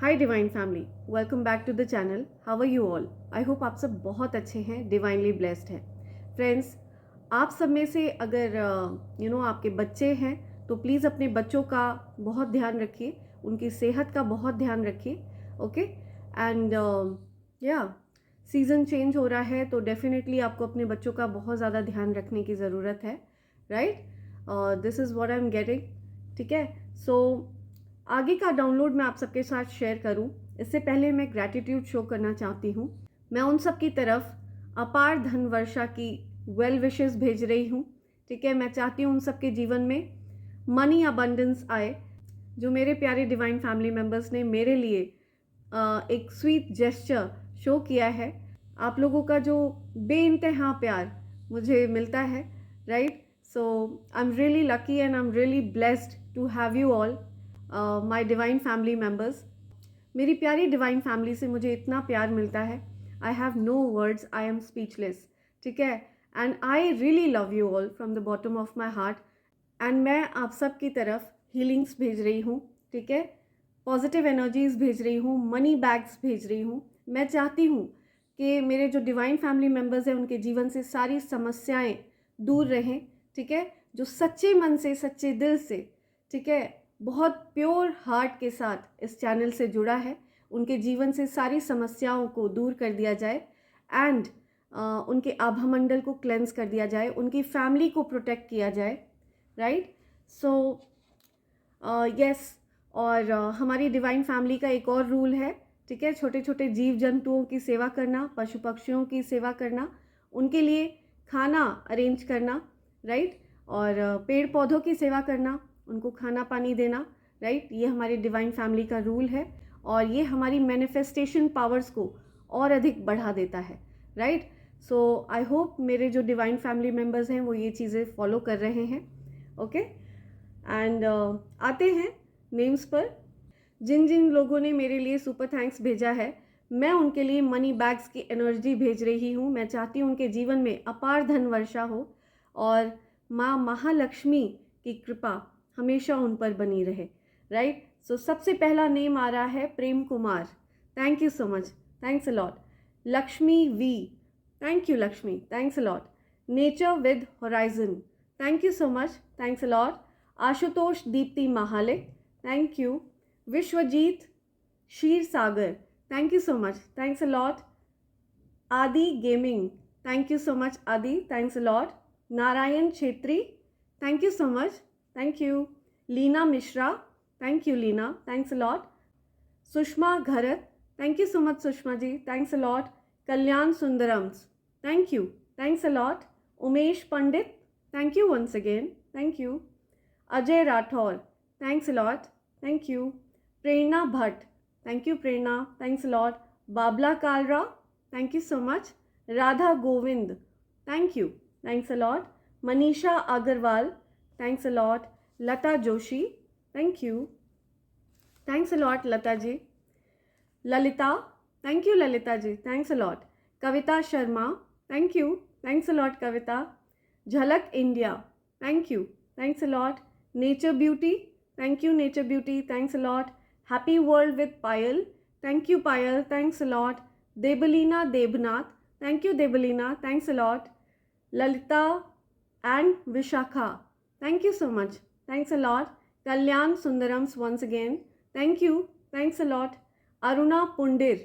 Hi divine family, welcome back to the channel. How are you all? I hope आप सब बहुत अच्छे हैं, डिवाइनली ब्लेस्ड हैं। फ्रेंड्स, आप सब में से अगर आपके बच्चे हैं तो प्लीज़ अपने बच्चों का बहुत ध्यान रखिए, उनकी सेहत का बहुत ध्यान रखिए। ओके एंड या सीज़न चेंज हो रहा है तो डेफिनेटली आपको अपने बच्चों का बहुत ज़्यादा ध्यान रखने की ज़रूरत है, right? This is what I am getting. ठीक है, सो आगे का डाउनलोड मैं आप सबके साथ शेयर करूं इससे पहले मैं ग्रैटिट्यूड शो करना चाहती हूं। मैं उन सब की तरफ अपार धन वर्षा की वेल विशेस भेज रही हूं। ठीक है, मैं चाहती हूं उन सब के जीवन में मनी अबंडेंस आए। जो मेरे प्यारे डिवाइन फैमिली मेम्बर्स ने मेरे लिए एक स्वीट जेस्चर शो किया है, आप लोगों का जो बेइंतहा प्यार मुझे मिलता है, right? So I am really lucky and I am really blessed to have you all my divine family members. मेरी प्यारी डिवाइन फैमिली से मुझे इतना प्यार मिलता है, I have no words, I am speechless. ठीक है, and I really love you all from the bottom of my heart. And मैं आप सब की तरफ हीलिंग्स भेज रही हूँ, ठीक है, पॉजिटिव एनर्जीज भेज रही हूँ, मनी बैग्स भेज रही हूँ। मैं चाहती हूँ कि मेरे जो डिवाइन फैमिली मेम्बर्स हैं उनके जीवन से सारी समस्याएं दूर रहें। ठीक है, जो सच्चे मन से, सच्चे दिल से, ठीक है, बहुत प्योर हार्ट के साथ इस चैनल से जुड़ा है, उनके जीवन से सारी समस्याओं को दूर कर दिया जाए एंड उनके आभा मंडल को क्लेंस कर दिया जाए, उनकी फैमिली को प्रोटेक्ट किया जाए, राइट? सो यस, और हमारी डिवाइन फैमिली का एक और रूल है, ठीक है, छोटे छोटे जीव जंतुओं की सेवा करना, पशु पक्षियों की सेवा करना, उनके लिए खाना अरेंज करना, राइट? और पेड़ पौधों की सेवा करना, उनको खाना पानी देना, राइट? ये हमारी डिवाइन फैमिली का रूल है और ये हमारी मैनिफेस्टेशन पावर्स को और अधिक बढ़ा देता है, राइट? सो आई होप मेरे जो डिवाइन फैमिली मेम्बर्स हैं वो ये चीज़ें फॉलो कर रहे हैं। ओके एंड आते हैं नेम्स पर। जिन जिन लोगों ने मेरे लिए सुपर थैंक्स भेजा है, मैं उनके लिए मनी बैग्स की एनर्जी भेज रही हूँ। मैं चाहती हूँ उनके जीवन में अपार धन वर्षा हो और माँ महालक्ष्मी की कृपा हमेशा उन पर बनी रहे, राइट? सो सबसे पहला नेम आ रहा है Prem Kumar. Thank you so much, thanks a lot. Lakshmi V, thank you Lakshmi, thanks a lot. Nature with Horizon, thank you so much, thanks a lot. Ashutosh Deepti Mahale, thank you. Vishwajeet Kshirsagar, thank you so much, thanks a lot. Aadi gaming, thank you so much Aadi, thanks a lot. Narayan Chhetri, thank you so much, thank you. Leena Mishra, thank you Leena, thanks a lot. Sushma Gharat, thank you so much Sushma ji, thanks a lot. Kalyan Sundarams, thank you, thanks a lot. Umesh Pandit, thank you once again, thank you. Ajay Rathore, thanks a lot, thank you. Prerna Bhatt, thank you Prerna, thanks a lot. Babla Kalra, thank you so much. Radha Govind, thank you, thanks a lot. Manisha Agarwal, thanks a lot. Lata Joshi, thank you, thanks a lot Lata ji. Lalita, thank you Lalita ji, thanks a lot. Kavita Sharma, thank you, thanks a lot Kavita. Jhalak India, thank you, thanks a lot. Nature beauty, thank you nature beauty, thanks a lot. Happy world with Payal, thank you Payal, thanks a lot. Debleena Debnath, thank you Debleena, thanks a lot. Lalita and Vishakha, thank you so much, thanks a lot. Kalyan Sundarams once again, thank you, thanks a lot. Aruna पुंडिर,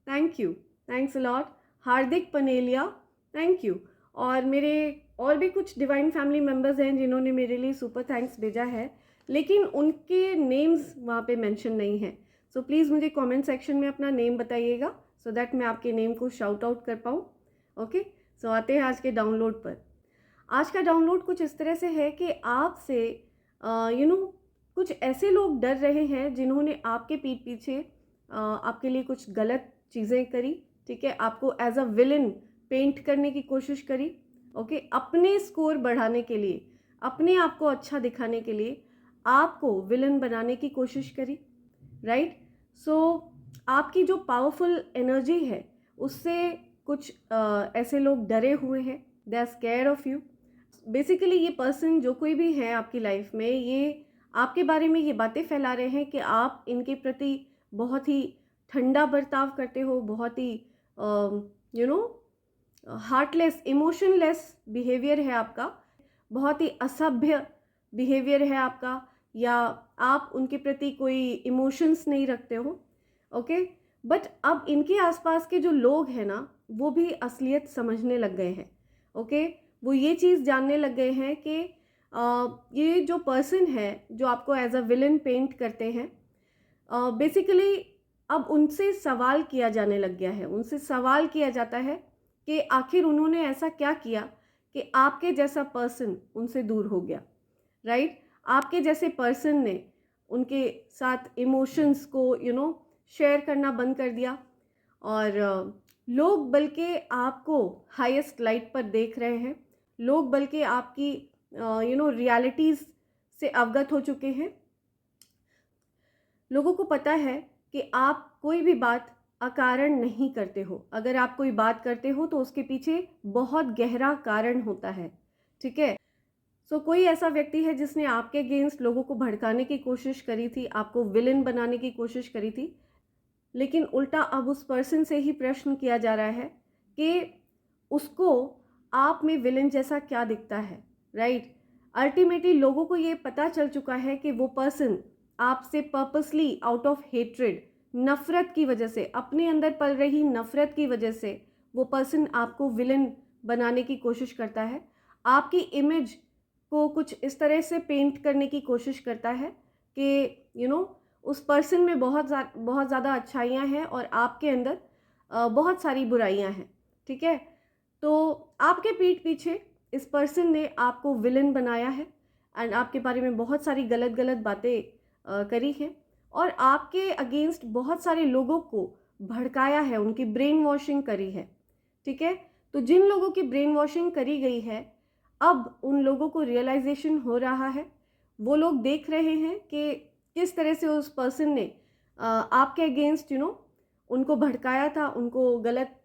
thank you, thanks a lot. Hardik Paneliya, thank you. और मेरे और भी कुछ divine family members हैं जिन्होंने मेरे लिए super thanks भेजा है, लेकिन उनके नेम्स वहाँ पे मेंशन नहीं है। सो प्लीज़ मुझे कमेंट सेक्शन में अपना नेम बताइएगा सो दैट मैं आपके नेम को शाउट आउट कर पाऊँ। ओके, सो आते हैं आज के डाउनलोड पर। आज का डाउनलोड कुछ इस तरह से है कि आपसे कुछ ऐसे लोग डर रहे हैं जिन्होंने आपके पीठ पीछे आपके लिए कुछ गलत चीज़ें करी, ठीक है, आपको एज अ विलन पेंट करने की कोशिश करी। ओके, अपने स्कोर बढ़ाने के लिए, अपने आप को अच्छा दिखाने के लिए आपको विलन बनाने की कोशिश करी, राइट? सो आपकी जो पावरफुल एनर्जी है उससे कुछ ऐसे लोग डरे हुए हैं, they are scared of you. Basically ये पर्सन जो कोई भी है आपकी लाइफ में, ये आपके बारे में ये बातें फैला रहे हैं कि आप इनके प्रति बहुत ही ठंडा बर्ताव करते हो, बहुत ही हार्टलेस, इमोशनलेस बिहेवियर है आपका, बहुत ही असभ्य बिहेवियर है आपका, या आप उनके प्रति कोई इमोशंस नहीं रखते हो, ओके। बट अब इनके आसपास के जो लोग हैं ना, वो भी असलियत समझने लग गए हैं, ओके। वो ये चीज़ जानने लग गए हैं कि ये जो पर्सन है जो आपको एज अ विलन पेंट करते हैं, बेसिकली अब उनसे सवाल किया जाने लग गया है, उनसे सवाल किया जाता है कि आखिर उन्होंने ऐसा क्या किया कि आपके जैसा पर्सन उनसे दूर हो गया, राइट। आपके जैसे पर्सन ने उनके साथ इमोशंस को शेयर करना बंद कर दिया, और लोग बल्कि आपको हाईएस्ट लाइट पर देख रहे हैं, लोग बल्कि आपकी रियलिटीज़ से अवगत हो चुके हैं। लोगों को पता है कि आप कोई भी बात अकारण नहीं करते हो, अगर आप कोई बात करते हो तो उसके पीछे बहुत गहरा कारण होता है, ठीक है। कोई ऐसा व्यक्ति है जिसने आपके अगेंस्ट लोगों को भड़काने की कोशिश करी थी, आपको विलेन बनाने की कोशिश करी थी, लेकिन उल्टा अब उस पर्सन से ही प्रश्न किया जा रहा है कि उसको आप में विलेन जैसा क्या दिखता है, राइट। अल्टीमेटली लोगों को ये पता चल चुका है कि वो पर्सन आपसे पर्पसली आउट ऑफ हेट्रेड, नफ़रत की वजह से, अपने अंदर पल रही नफ़रत की वजह से वो पर्सन आपको विलेन बनाने की कोशिश करता है, आपकी इमेज को कुछ इस तरह से पेंट करने की कोशिश करता है कि उस पर्सन में बहुत ज़्यादा अच्छाइयाँ हैं और आपके अंदर बहुत सारी बुराइयाँ हैं, ठीक है। तो आपके पीठ पीछे इस पर्सन ने आपको विलन बनाया है एंड आपके बारे में बहुत सारी गलत गलत बातें करी हैं, और आपके अगेंस्ट बहुत सारे लोगों को भड़काया है, उनकी ब्रेन वॉशिंग करी है, ठीक है। तो जिन लोगों की ब्रेन वॉशिंग करी गई है, अब उन लोगों को रियलाइजेशन हो रहा है, वो लोग देख रहे हैं कि किस तरह से उस पर्सन ने आपके अगेंस्ट उनको भड़काया था, उनको गलत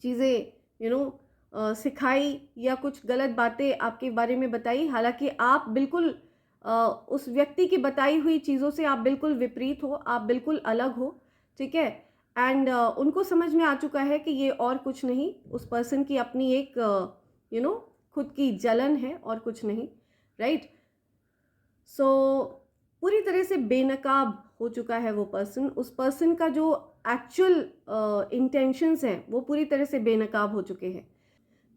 चीज़ें सिखाई या कुछ गलत बातें आपके बारे में बताई, हालांकि आप बिल्कुल उस व्यक्ति की बताई हुई चीज़ों से आप बिल्कुल विपरीत हो, आप बिल्कुल अलग हो, ठीक है। एंड उनको समझ में आ चुका है कि ये और कुछ नहीं, उस पर्सन की अपनी एक खुद की जलन है और कुछ नहीं, राइट। पूरी तरह से बेनकाब हो चुका है वो पर्सन, उस पर्सन का जो एक्चुअल इंटेंशंस हैं वो पूरी तरह से बेनकाब हो चुके हैं।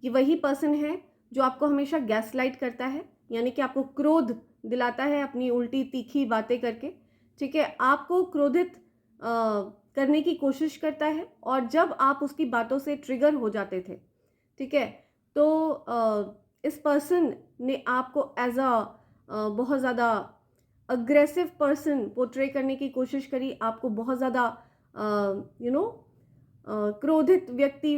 ये वही पर्सन है जो आपको हमेशा गैसलाइट करता है, यानी कि आपको क्रोध दिलाता है अपनी उल्टी तीखी बातें करके, ठीक है। आपको क्रोधित करने की कोशिश करता है, और जब आप उसकी बातों से ट्रिगर हो जाते थे, ठीक है, तो इस पर्सन ने आपको एज अ बहुत ज़्यादा अग्रेसिव पर्सन पोर्ट्रे करने की कोशिश करी, आपको बहुत ज़्यादा क्रोधित व्यक्ति,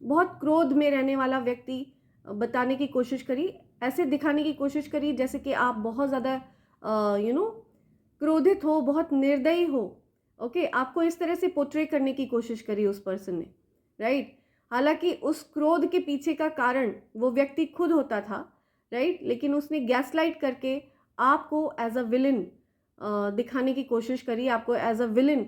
बहुत क्रोध में रहने वाला व्यक्ति बताने की कोशिश करी, ऐसे दिखाने की कोशिश करी जैसे कि आप बहुत ज़्यादा क्रोधित हो, बहुत निर्दयी हो, ओके। आपको इस तरह से पोर्ट्रे करने की कोशिश करी उस पर्सन ने, राइट। हालांकि उस क्रोध के पीछे का कारण वो व्यक्ति खुद होता था, राइट, लेकिन उसने गैसलाइट करके आपको एज अ विलन दिखाने की कोशिश करी, आपको एज अ विलन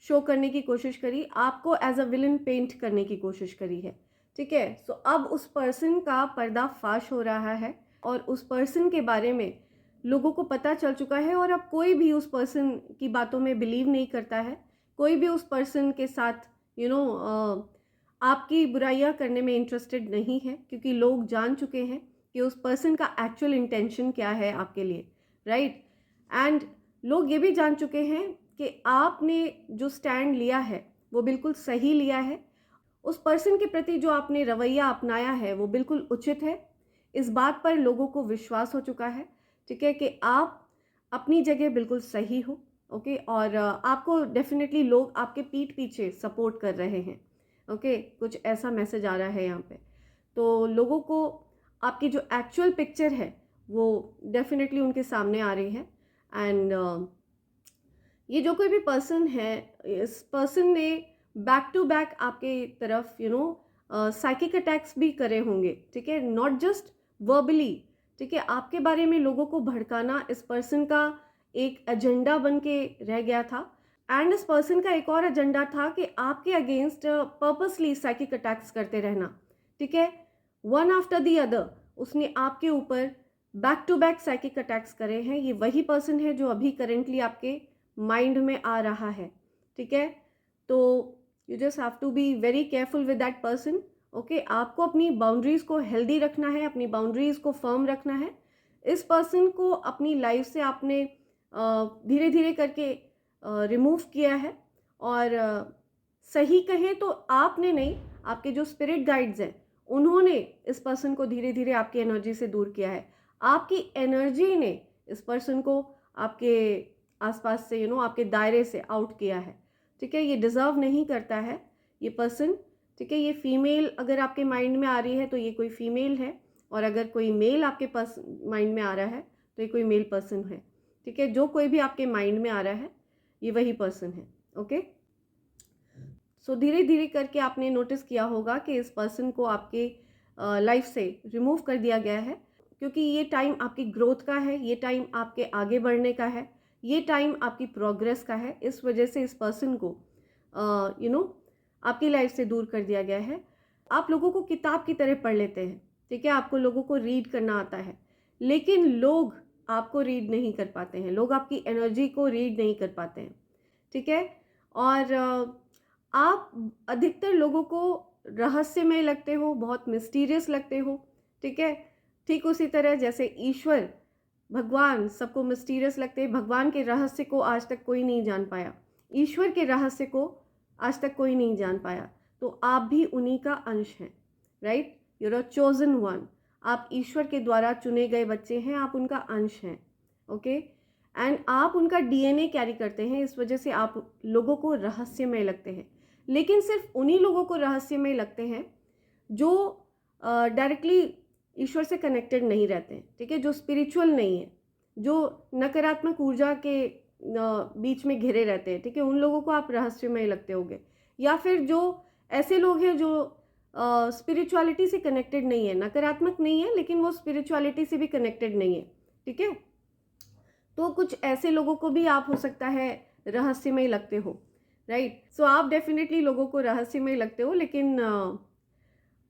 शो करने की कोशिश करी, आपको एज अ विलन पेंट करने की कोशिश करी है, ठीक है। अब उस पर्सन का पर्दाफाश हो रहा है और उस पर्सन के बारे में लोगों को पता चल चुका है, और अब कोई भी उस पर्सन की बातों में बिलीव नहीं करता है, कोई भी उस पर्सन के साथ आपकी बुराइयां करने में इंटरेस्टेड नहीं है, क्योंकि लोग जान चुके हैं कि उस पर्सन का एक्चुअल इंटेंशन क्या है आपके लिए, राइट। एंड लोग ये भी जान चुके हैं कि आपने जो स्टैंड लिया है वो बिल्कुल सही लिया है, उस पर्सन के प्रति जो आपने रवैया अपनाया है वो बिल्कुल उचित है। इस बात पर लोगों को विश्वास हो चुका है, ठीक है, कि आप अपनी जगह बिल्कुल सही हो, ओके। और आपको डेफिनेटली लोग आपके पीठ पीछे सपोर्ट कर रहे हैं, ओके। कुछ ऐसा मैसेज आ रहा है यहाँ पे। तो लोगों को आपकी जो एक्चुअल पिक्चर है वो डेफिनेटली उनके सामने आ रही है। एंड ये जो कोई भी पर्सन है, इस पर्सन ने बैक टू बैक आपके तरफ साइकिक अटैक्स भी करे होंगे, ठीक है, नॉट जस्ट वर्बली, ठीक है। आपके बारे में लोगों को भड़काना इस पर्सन का एक एजेंडा बन के रह गया था। एंड इस पर्सन का एक और एजेंडा था कि आपके अगेंस्ट पर्पसली साइकिक अटैक्स करते रहना, ठीक है, वन आफ्टर दी अदर। उसने आपके ऊपर back to back psychic attacks करे हैं। ये वही पर्सन है जो अभी करेंटली आपके माइंड में आ रहा है, ठीक है। तो you just have to be very careful with that person, okay. आपको अपनी बाउंड्रीज को हेल्दी रखना है, अपनी बाउंड्रीज को फर्म रखना है। इस पर्सन को अपनी लाइफ से आपने धीरे धीरे करके रिमूव किया है। और सही कहें तो आपने नहीं, आपके जो स्पिरिट गाइड्स हैं उन्होंने इस पर्सन को धीरे धीरे आपकी एनर्जी से दूर किया है। आपकी एनर्जी ने इस पर्सन को आपके आसपास से आपके दायरे से आउट किया है, ठीक है। ये डिज़र्व नहीं करता है ये पर्सन, ठीक है। ये फीमेल अगर आपके माइंड में आ रही है तो ये कोई फीमेल है, और अगर कोई मेल आपके पास माइंड में आ रहा है तो ये कोई मेल पर्सन है, ठीक है। जो कोई भी आपके माइंड में आ रहा है ये वही पर्सन है, ओके। सो धीरे धीरे करके आपने नोटिस किया होगा कि इस पर्सन को आपके लाइफ से रिमूव कर दिया गया है, क्योंकि ये टाइम आपकी ग्रोथ का है, ये टाइम आपके आगे बढ़ने का है, ये टाइम आपकी प्रोग्रेस का है। इस वजह से इस पर्सन को आपकी लाइफ से दूर कर दिया गया है। आप लोगों को किताब की तरह पढ़ लेते हैं, ठीक है, आपको लोगों को रीड करना आता है, लेकिन लोग आपको रीड नहीं कर पाते हैं, लोग आपकी एनर्जी को रीड नहीं कर पाते हैं, ठीक है। और आप अधिकतर लोगों को रहस्यमय लगते हो, बहुत मिस्टीरियस लगते हो, ठीक है। ठीक उसी तरह जैसे ईश्वर भगवान सबको मिस्टीरियस लगते हैं, भगवान के रहस्य को आज तक कोई नहीं जान पाया, ईश्वर के रहस्य को आज तक कोई नहीं जान पाया, तो आप भी उन्हीं का अंश हैं, right. You are chosen one, आप ईश्वर के द्वारा चुने गए बच्चे हैं, आप उनका अंश हैं, ओके। एंड आप उनका डीएनए कैरी करते हैं, इस वजह से आप लोगों को रहस्यमय लगते हैं। लेकिन सिर्फ उन्हीं लोगों को रहस्यमय लगते हैं जो डायरेक्टली ईश्वर से कनेक्टेड नहीं रहते हैं, ठीक है, जो स्पिरिचुअल नहीं है, जो नकारात्मक ऊर्जा के बीच में घिरे रहते हैं, ठीक है, उन लोगों को आप रहस्यमय लगते होंगे। या फिर जो ऐसे लोग हैं जो स्पिरिचुअलिटी से कनेक्टेड नहीं है, नकारात्मक नहीं है लेकिन वो स्पिरिचुअलिटी से भी कनेक्टेड नहीं है, ठीक है। तो कुछ ऐसे लोगों को भी आप हो सकता है रहस्यमय लगते हो, राइट। सो आप डेफिनेटली लोगों को रहस्यमय लगते हो, लेकिन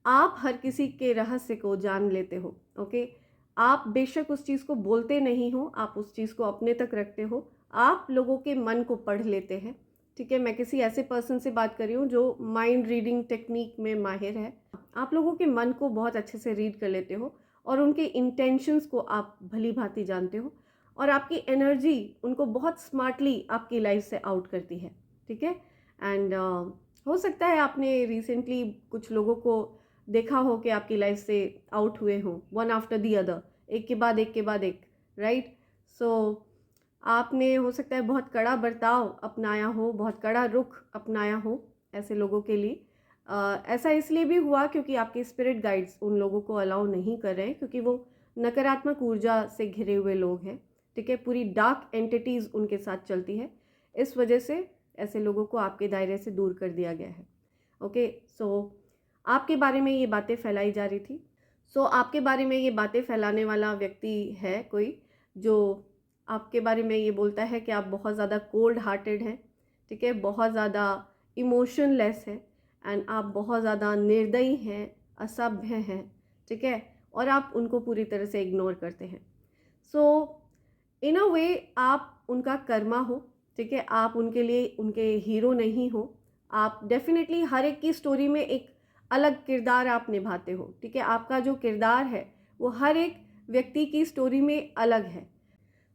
आप हर किसी के रहस्य को जान लेते हो, ओके। आप बेशक उस चीज़ को बोलते नहीं हो, आप उस चीज़ को अपने तक रखते हो, आप लोगों के मन को पढ़ लेते हैं, ठीक है। मैं किसी ऐसे पर्सन से बात कर रही हूँ जो माइंड रीडिंग टेक्निक में माहिर है। आप लोगों के मन को बहुत अच्छे से रीड कर लेते हो और उनके इंटेंशंस को आप भली भांति जानते हो, और आपकी एनर्जी उनको बहुत स्मार्टली आपकी लाइफ से आउट करती है, ठीक है। एंड हो सकता है आपने रिसेंटली कुछ लोगों को देखा हो कि आपकी लाइफ से आउट हुए हों, वन आफ्टर दी अदर, एक के बाद एक के बाद एक, राइट। सो आपने हो सकता है बहुत कड़ा बर्ताव अपनाया हो, बहुत कड़ा रुख अपनाया हो ऐसे लोगों के लिए। ऐसा इसलिए भी हुआ क्योंकि आपके स्पिरिट गाइड्स उन लोगों को अलाउ नहीं कर रहे हैं, क्योंकि वो नकारात्मक ऊर्जा से घिरे हुए लोग हैं, ठीक है, पूरी डार्क एंटिटीज़ उनके साथ चलती है। इस वजह से ऐसे लोगों को आपके दायरे से दूर कर दिया गया है, ओके। सो आपके बारे में ये बातें फैलाई जा रही थी। सो आपके बारे में ये बातें फैलाने वाला व्यक्ति है कोई जो आपके बारे में ये बोलता है कि आप बहुत ज़्यादा कोल्ड हार्टेड हैं, ठीक है, बहुत ज़्यादा इमोशनलेस है, एंड आप बहुत ज़्यादा निर्दयी हैं, असभ्य हैं, ठीक है, और आप उनको पूरी तरह से इग्नोर करते हैं। सो इन अ वे आप उनका कर्मा हो, ठीक है, आप उनके लिए उनके हीरो नहीं हो। आप डेफिनेटली हर एक की स्टोरी में एक अलग किरदार आप निभाते हो, ठीक है, आपका जो किरदार है वो हर एक व्यक्ति की स्टोरी में अलग है।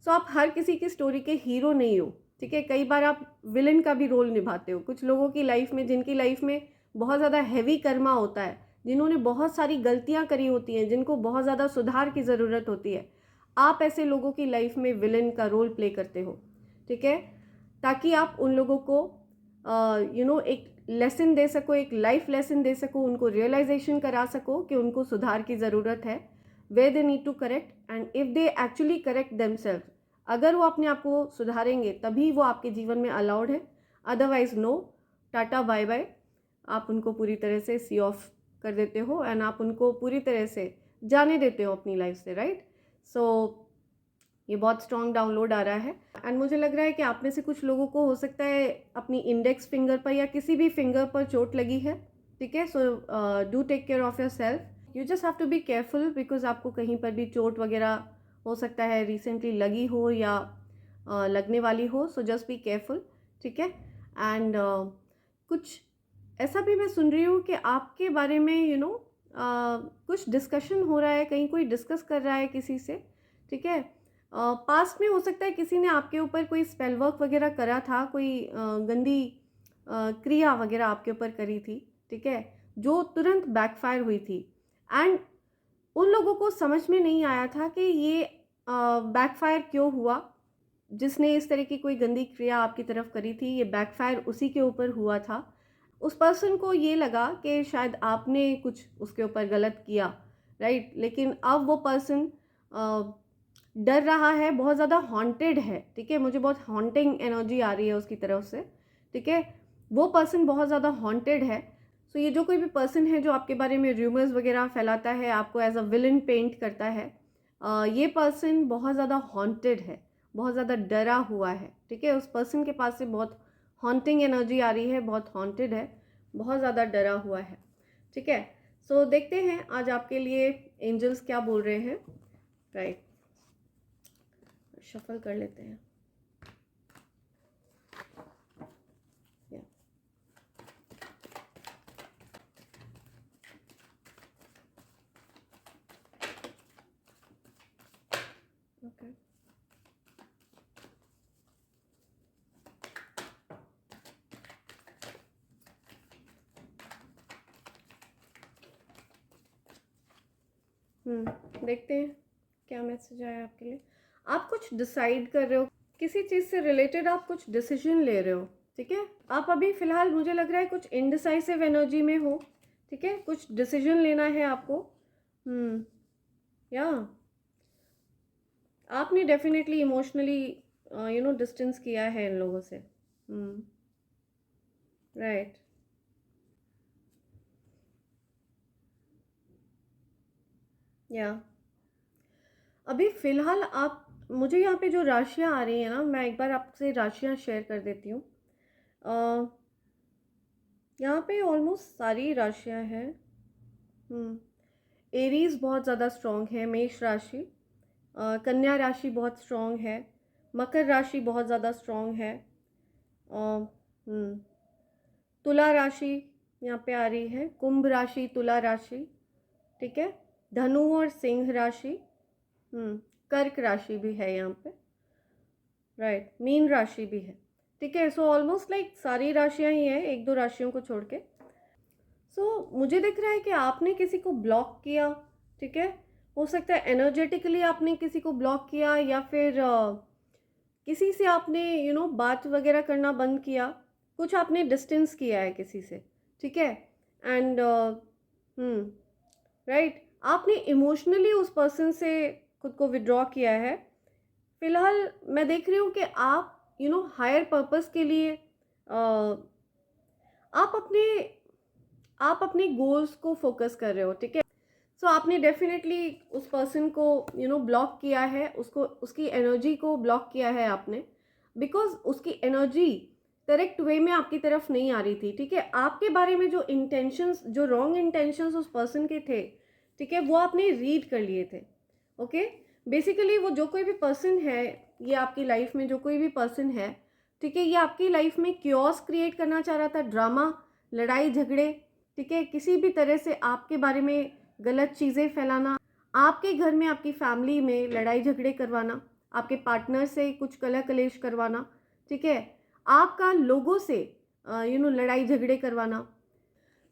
सो आप हर किसी की स्टोरी के हीरो नहीं हो, ठीक है, कई बार आप विलन का भी रोल निभाते हो। कुछ लोगों की लाइफ में, जिनकी लाइफ में बहुत ज़्यादा हैवी कर्मा होता है, जिन्होंने बहुत सारी गलतियाँ करी होती हैं, जिनको बहुत ज़्यादा सुधार की ज़रूरत होती है, आप ऐसे लोगों की लाइफ में विलन का रोल प्ले करते हो, ठीक है, ताकि आप उन लोगों को एक लेसन दे सको, एक लाइफ लेसन दे सको, उनको रियलाइजेशन करा सको कि उनको सुधार की ज़रूरत है, वे they need to correct, and if they actually correct themselves, अगर वो अपने आप को सुधारेंगे तभी वो आपके जीवन में अलाउड है, otherwise no, tata bye bye. आप उनको पूरी तरह से सी ऑफ कर देते हो, एंड आप उनको पूरी तरह से जाने देते हो अपनी लाइफ से, राइट। सो ये बहुत स्ट्रॉन्ग डाउनलोड आ रहा है एंड मुझे लग रहा है कि आप में से कुछ लोगों को हो सकता है अपनी इंडेक्स फिंगर पर या किसी भी फिंगर पर चोट लगी है, ठीक है। So do take care of yourself, you just have to be careful because आपको कहीं पर भी चोट वगैरह हो सकता है रिसेंटली लगी हो या लगने वाली हो, सो जस्ट बी केयरफुल, ठीक है। एंड कुछ ऐसा भी मैं सुन रही हूँ कि आपके बारे में कुछ डिस्कशन हो रहा है, कहीं कोई डिस्कस कर रहा है किसी से, ठीक है। पास्ट में हो सकता है किसी ने आपके ऊपर कोई स्पेल वर्क वगैरह करा था, कोई गंदी क्रिया वगैरह आपके ऊपर करी थी, ठीक है, जो तुरंत बैकफायर हुई थी एंड उन लोगों को समझ में नहीं आया था कि ये बैकफायर क्यों हुआ। जिसने इस तरह की कोई गंदी क्रिया आपकी तरफ करी थी, ये बैकफायर उसी के ऊपर हुआ था। उस पर्सन को ये लगा कि शायद आपने कुछ उसके ऊपर गलत किया, राइट। लेकिन अब वो पर्सन डर रहा है, बहुत ज़्यादा हॉन्टेड है, ठीक है। मुझे बहुत हॉन्टिंग एनर्जी आ रही है उसकी तरफ से, ठीक है। वो पर्सन बहुत ज़्यादा हॉन्टेड है। सो ये जो कोई भी पर्सन है जो आपके बारे में रूमर्स वगैरह फैलाता है, आपको एज अ विलन पेंट करता है, ये पर्सन बहुत ज़्यादा हॉन्टेड है, बहुत ज़्यादा डरा हुआ है, ठीक है। उस पर्सन के पास से बहुत हॉन्टिंग एनर्जी आ रही है, बहुत हॉन्टेड है, बहुत ज़्यादा डरा हुआ है, ठीक है। सो देखते हैं आज आपके लिए एंजल्स क्या बोल रहे हैं, राइट। शफल कर लेते हैं। ओके, देखते हैं क्या मैसेज आया आपके लिए। आप कुछ डिसाइड कर रहे हो, किसी चीज़ से रिलेटेड आप कुछ डिसीजन ले रहे हो, ठीक है। आप अभी फ़िलहाल मुझे लग रहा है कुछ इनडिसाइसिव एनर्जी में हो, ठीक है। कुछ डिसीजन लेना है आपको। या आपने डेफिनेटली इमोशनली डिस्टेंस किया है इन लोगों से, राइट। या अभी फ़िलहाल आप, मुझे यहाँ पे जो राशियाँ आ रही हैं ना, मैं एक बार आपसे राशियाँ शेयर कर देती हूँ। यहाँ पे ऑलमोस्ट सारी राशियाँ हैं। एरीज बहुत ज़्यादा स्ट्रॉन्ग है, मेष राशि, कन्या राशि बहुत स्ट्रॉन्ग है, मकर राशि बहुत ज़्यादा स्ट्रॉन्ग है, तुला राशि यहाँ पे आ रही है, कुंभ राशि, तुला राशि, ठीक है, धनु और सिंह राशि, कर्क राशि भी है यहाँ पे, राइट, मीन राशि भी है, ठीक है। सो ऑलमोस्ट लाइक सारी राशियाँ ही हैं, एक दो राशियों को छोड़ के। सो मुझे दिख रहा है कि आपने किसी को ब्लॉक किया, ठीक है। हो सकता है एनर्जेटिकली आपने किसी को ब्लॉक किया या फिर किसी से आपने बात वगैरह करना बंद किया, कुछ आपने डिस्टेंस किया है किसी से, ठीक है। एंड राइट, आपने इमोशनली उस पर्सन से खुद को विड्रॉ किया है। फिलहाल मैं देख रही हूँ कि आप हायर पर्पस के लिए आप अपने गोल्स को फोकस कर रहे हो, ठीक है। सो आपने डेफिनेटली उस पर्सन को ब्लॉक किया है, उसको, उसकी एनर्जी को ब्लॉक किया है आपने, बिकॉज उसकी एनर्जी करेक्ट वे में आपकी तरफ नहीं आ रही थी, ठीक है। आपके बारे में जो इंटेंशंस, जो रॉन्ग इंटेंशंस उस पर्सन के थे, ठीक है, वो आपने रीड कर लिए थे, ओके। बेसिकली वो जो कोई भी पर्सन है, ये आपकी लाइफ में जो कोई भी पर्सन है, ठीक है, ये आपकी लाइफ में क्योस क्रिएट करना चाह रहा था, ड्रामा, लड़ाई झगड़े, ठीक है, किसी भी तरह से आपके बारे में गलत चीज़ें फैलाना, आपके घर में, आपकी फैमिली में लड़ाई झगड़े करवाना, आपके पार्टनर से कुछ कलह कलेश करवाना, ठीक है, आपका लोगों से लड़ाई झगड़े करवाना,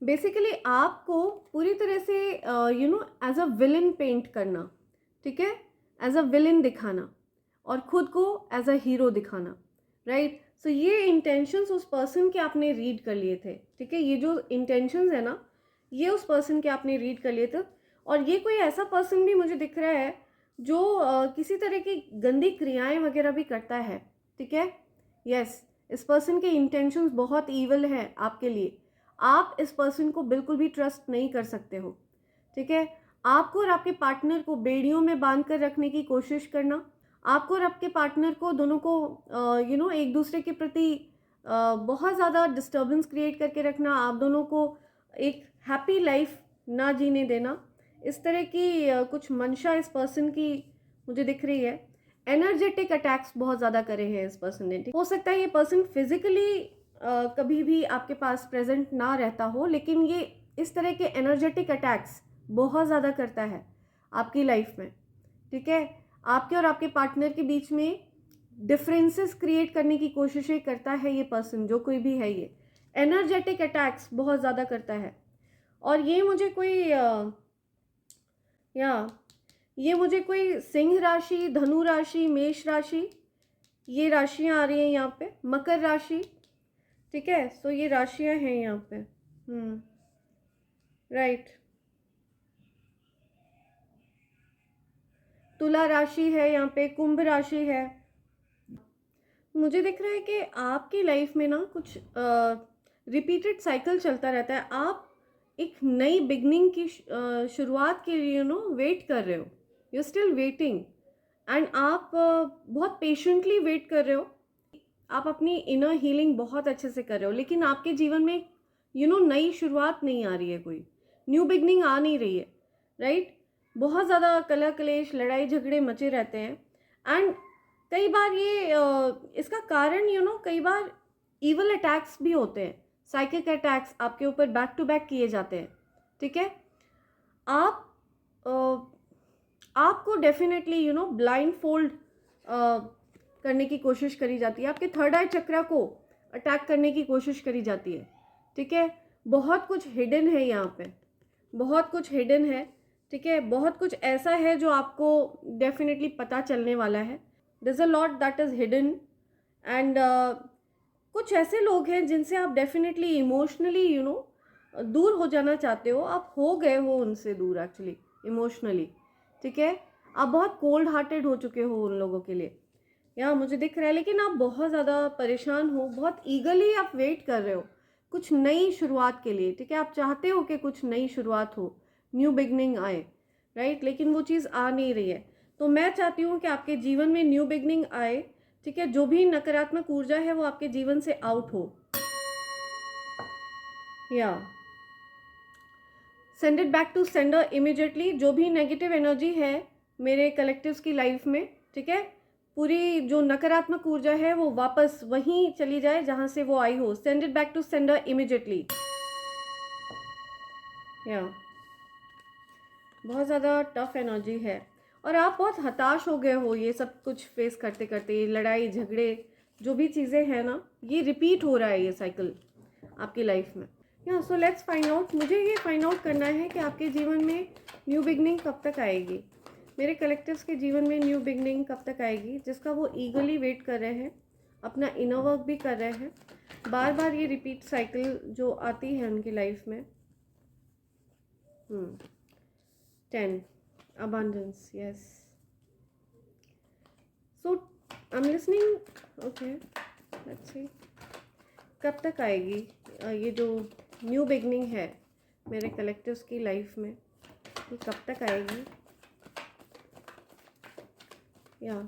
बेसिकली आपको पूरी तरह से एज अ विलन पेंट करना, ठीक है, एज अ विलन दिखाना और खुद को एज अ हीरो दिखाना, राइट। सो ये इंटेंशंस उस पर्सन के आपने रीड कर लिए थे, ठीक है। ये जो इंटेंशंस है ना, ये उस पर्सन के आपने रीड कर लिए थे। और ये कोई ऐसा पर्सन भी मुझे दिख रहा है जो किसी तरह की गंदी क्रियाएं वगैरह भी करता है, ठीक है। यस, इस पर्सन के इंटेंशंस बहुत ईवल है आपके लिए। आप इस पर्सन को बिल्कुल भी ट्रस्ट नहीं कर सकते हो, ठीक है। आपको और आपके पार्टनर को बेड़ियों में बांध कर रखने की कोशिश करना, आपको और आपके पार्टनर को दोनों को एक दूसरे के प्रति बहुत ज़्यादा डिस्टर्बेंस क्रिएट करके रखना, आप दोनों को एक हैप्पी लाइफ ना जीने देना, इस तरह की कुछ मंशा इस पर्सन की मुझे दिख रही है। एनर्जेटिक अटैक्स बहुत ज़्यादा करे हैं इस पर्सन ने। हो सकता है ये पर्सन फिजिकली कभी भी आपके पास प्रेजेंट ना रहता हो, लेकिन ये इस तरह के एनर्जेटिक अटैक्स बहुत ज़्यादा करता है आपकी लाइफ में, ठीक है। आपके और आपके पार्टनर के बीच में डिफरेंसेस क्रिएट करने की कोशिशें करता है ये पर्सन, जो कोई भी है ये एनर्जेटिक अटैक्स बहुत ज़्यादा करता है। और ये मुझे कोई सिंह राशि, धनु राशि, मेष राशि, ये राशियां आ रही हैं यहाँ पे, मकर राशि, ठीक है। सो ये राशियां हैं यहाँ पे। राइट। तुला राशि है यहाँ पे, कुंभ राशि है। मुझे दिख रहा है कि आपकी लाइफ में ना कुछ रिपीटेड साइकिल चलता रहता है। आप एक नई बिगनिंग की शुरुआत के लिए वेट कर रहे हो, यू स्टिल वेटिंग, एंड आप बहुत पेशेंटली वेट कर रहे हो। आप अपनी इनर हीलिंग बहुत अच्छे से कर रहे हो, लेकिन आपके जीवन में नई शुरुआत नहीं आ रही है, कोई न्यू बिगनिंग आ नहीं रही है, राइट। बहुत ज़्यादा कलह कलेश, लड़ाई झगड़े मचे रहते हैं। एंड कई बार इसका कारण कई बार इवल अटैक्स भी होते हैं, साइकिक अटैक्स आपके ऊपर बैक टू बैक किए जाते हैं, ठीक है। आपको डेफिनेटली ब्लाइंड फोल्ड करने की कोशिश करी जाती है, आपके थर्ड आई चक्रा को अटैक करने की कोशिश करी जाती है, ठीक है। बहुत कुछ हिडन है यहाँ पे, बहुत कुछ हिडन है, ठीक है। बहुत कुछ ऐसा है जो आपको डेफिनेटली पता चलने वाला है। There's a lot that is hidden, and कुछ ऐसे लोग हैं जिनसे आप डेफिनेटली इमोशनली दूर हो जाना चाहते हो, आप हो गए हो उनसे दूर एक्चुअली इमोशनली, ठीक है। आप बहुत कोल्ड हार्टेड हो चुके हो उन लोगों के लिए, यहाँ मुझे दिख रहा है। लेकिन आप बहुत ज़्यादा परेशान हो, बहुत ईगरली आप वेट कर रहे हो कुछ नई शुरुआत के लिए, ठीक है। आप चाहते हो कि कुछ नई शुरुआत हो, न्यू बिगनिंग आए, राइट, लेकिन वो चीज़ आ नहीं रही है। तो मैं चाहती हूँ कि आपके जीवन में न्यू बिगनिंग आए, ठीक है। जो भी नकारात्मक ऊर्जा है वो आपके जीवन से आउट हो, या send it back to sender immediately. जो भी नेगेटिव एनर्जी है मेरे कलेक्टिव्स की लाइफ में, ठीक है, पूरी जो नकारात्मक ऊर्जा है वो वापस वहीं चली जाए जहां से वो आई हो। Send it back to sender immediately, या बहुत ज़्यादा टफ एनर्जी है और आप बहुत हताश हो गए हो ये सब कुछ फेस करते करते। लड़ाई झगड़े जो भी चीज़ें हैं ना, ये रिपीट हो रहा है ये साइकिल आपकी लाइफ में। या सो लेट्स फाइंड आउट। मुझे ये फाइंड आउट करना है कि आपके जीवन में न्यू बिगनिंग कब तक आएगी, मेरे कलेक्टिव्स के जीवन में न्यू बिगनिंग कब तक आएगी, जिसका वो ईगरली वेट कर रहे हैं, अपना इनर वर्क भी कर रहे हैं। बार बार ये रिपीट साइकिल जो आती है उनकी लाइफ में। 10 abundance, yes. So I'm listening. Okay, let's see कब तक आएगी ये जो न्यू बिगनिंग है मेरे कलेक्टिव्स की लाइफ में, ये कब तक आएगी। या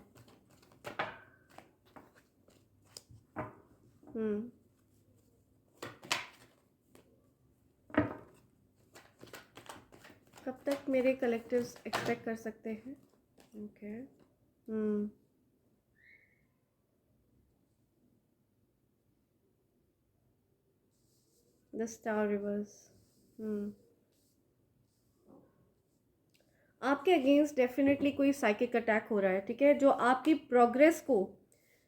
कब तक मेरे कलेक्टिव्स एक्सपेक्ट कर सकते हैं। Okay, the star reverse. आपके अगेंस्ट डेफिनेटली कोई साइकिक अटैक हो रहा है, ठीक है, जो आपकी प्रोग्रेस को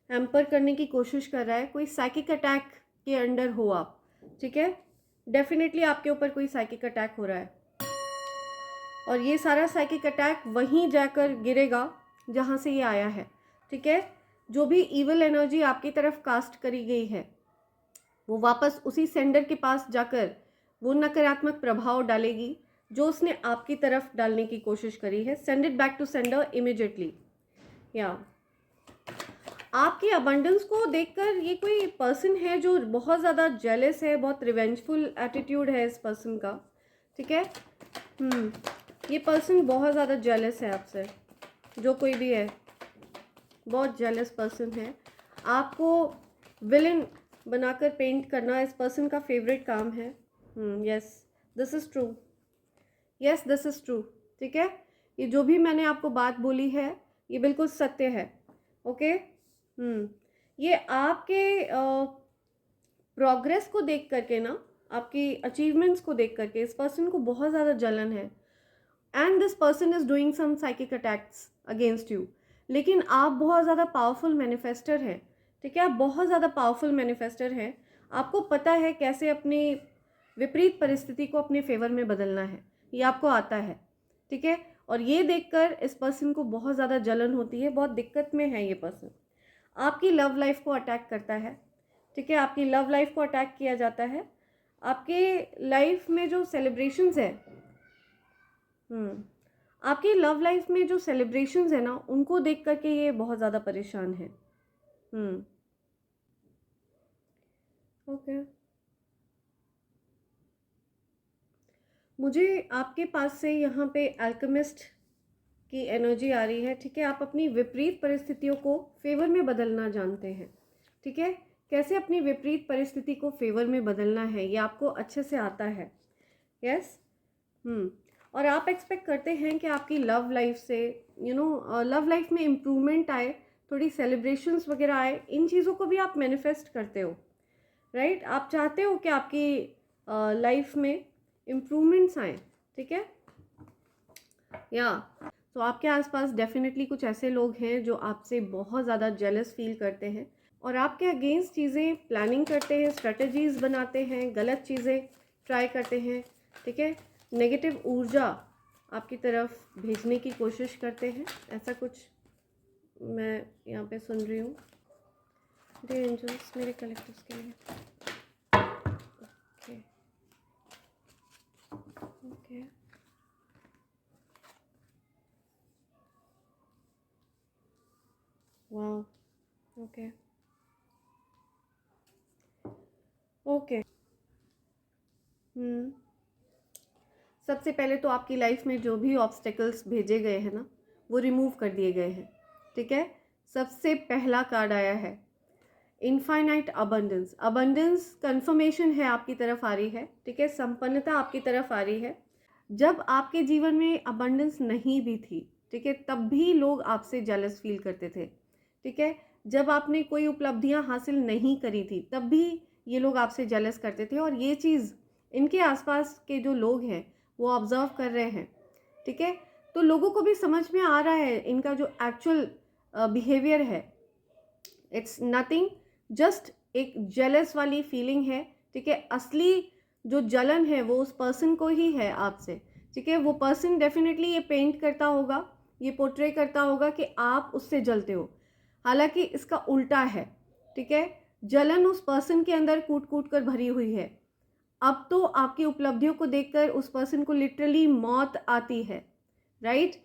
हैम्पर करने की कोशिश कर रहा है। कोई साइकिक अटैक के अंडर हो आप, ठीक है, डेफिनेटली आपके ऊपर कोई साइकिक अटैक हो रहा है और ये सारा साइकिक अटैक वहीं जाकर गिरेगा जहाँ से ये आया है, ठीक है। जो भी इविल एनर्जी आपकी तरफ कास्ट करी गई है वो वापस उसी सेंडर के पास जाकर वो नकारात्मक प्रभाव डालेगी जो उसने आपकी तरफ डालने की कोशिश करी है। Send it back to sender immediately. या आपकी अबंडेंस को देखकर ये कोई पर्सन है जो बहुत ज़्यादा जेलस है, बहुत रिवेंजफुल एटीट्यूड है इस पर्सन का, ठीक है। ये पर्सन बहुत ज़्यादा जेलस है आपसे, जो कोई भी है। बहुत जेलस पर्सन है। आपको विलन बनाकर पेंट करना इस पर्सन का फेवरेट काम है। Yes, this is true. Yes, this is true. ठीक है, ये जो भी मैंने आपको बात बोली है ये बिल्कुल सत्य है। ओके। ये आपके प्रोग्रेस को देख करके ना, आपकी अचीवमेंट्स को देख करके इस पर्सन को बहुत ज़्यादा जलन है। And this person is doing some psychic attacks against you. लेकिन आप बहुत ज़्यादा पावरफुल मैनिफेस्टर हैं। ठीक है, आप बहुत ज़्यादा पावरफुल मैनिफेस्टर हैं। आपको पता है कैसे अपनी विपरीत परिस्थिति को अपने फेवर में बदलना है, ये आपको आता है। ठीक है, और ये देखकर इस पर्सन को बहुत ज़्यादा जलन होती है, बहुत दिक्कत में है ये पर्सन। आपकी लव लाइफ को अटैक करता है। ठीक है, आपकी लव लाइफ को अटैक किया जाता है। आपके लाइफ में जो सेलिब्रेशंस है, आपकी लव लाइफ में जो सेलिब्रेशंस है ना, उनको देख करके ये बहुत ज़्यादा परेशान है। ओके, मुझे आपके पास से यहाँ पे अल्केमिस्ट की एनर्जी आ रही है। ठीक है, आप अपनी विपरीत परिस्थितियों को फेवर में बदलना जानते हैं। ठीक है, कैसे अपनी विपरीत परिस्थिति को फेवर में बदलना है ये आपको अच्छे से आता है। यस। और आप एक्सपेक्ट करते हैं कि आपकी लव लाइफ से लव लाइफ में इम्प्रूवमेंट आए, थोड़ी सेलिब्रेशंस वगैरह आए। इन चीज़ों को भी आप मैनिफेस्ट करते हो, राइट? आप चाहते हो कि आपकी लाइफ में इम्प्रूवमेंट्स आए। ठीक है, या तो आपके आसपास डेफिनेटली कुछ ऐसे लोग हैं जो आपसे बहुत ज़्यादा जेलस फील करते हैं और आपके अगेंस्ट चीज़ें प्लानिंग करते हैं, स्ट्रेटजीज़ बनाते हैं, गलत चीज़ें ट्राई करते हैं। ठीक है, नेगेटिव ऊर्जा आपकी तरफ भेजने की कोशिश करते हैं, ऐसा कुछ मैं यहाँ पे सुन रही हूँ। डियर एंजल्स, मेरे कलेक्टिव्स के लिए। Okay okay, wow, okay okay. सबसे पहले तो आपकी लाइफ में जो भी ऑब्स्टेकल्स भेजे गए हैं ना, वो रिमूव कर दिए गए हैं। ठीक है, सबसे पहला कार्ड आया है इनफाइनाइट अबंडेंस। अबंडेंस कंफर्मेशन है, आपकी तरफ आ रही है। ठीक है, संपन्नता आपकी तरफ आ रही है। जब आपके जीवन में अबंडेंस नहीं भी थी, ठीक है, तब भी लोग आपसे जेलस फील करते थे। ठीक है, जब आपने कोई उपलब्धियां हासिल नहीं करी थी, तब भी ये लोग आपसे जेलस करते थे और ये चीज़ इनके आसपास के जो लोग हैं वो ऑब्जर्व कर रहे हैं। ठीक है, तो लोगों को भी समझ में आ रहा है इनका जो एक्चुअल बिहेवियर है, इट्स नथिंग, जस्ट एक जेलस वाली फीलिंग है। ठीक है, असली जो जलन है वो उस पर्सन को ही है आपसे। ठीक है, वो पर्सन डेफिनेटली ये पेंट करता होगा, ये पोर्ट्रे करता होगा कि आप उससे जलते हो, हालांकि इसका उल्टा है। ठीक है, जलन उस पर्सन के अंदर कूट कूट कर भरी हुई है। अब तो आपकी उपलब्धियों को देखकर उस पर्सन को लिटरली मौत आती है, राइट?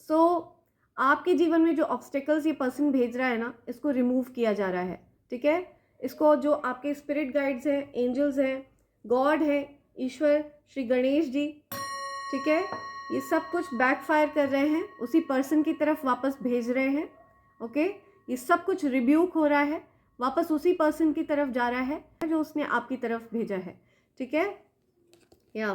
सो आपके जीवन में जो ऑब्स्टेकल्स ये पर्सन भेज रहा है ना, इसको रिमूव किया जा रहा है। ठीक है, इसको जो आपके स्पिरिट गाइड्स हैं, एंजल्स हैं, गॉड है, ईश्वर, श्री गणेश जी, ठीक है, ये सब कुछ बैकफायर कर रहे हैं, उसी पर्सन की तरफ वापस भेज रहे हैं। ओके, ये सब कुछ रिब्यूक हो रहा है, वापस उसी पर्सन की तरफ जा रहा है जो उसने आपकी तरफ भेजा है। ठीक है, या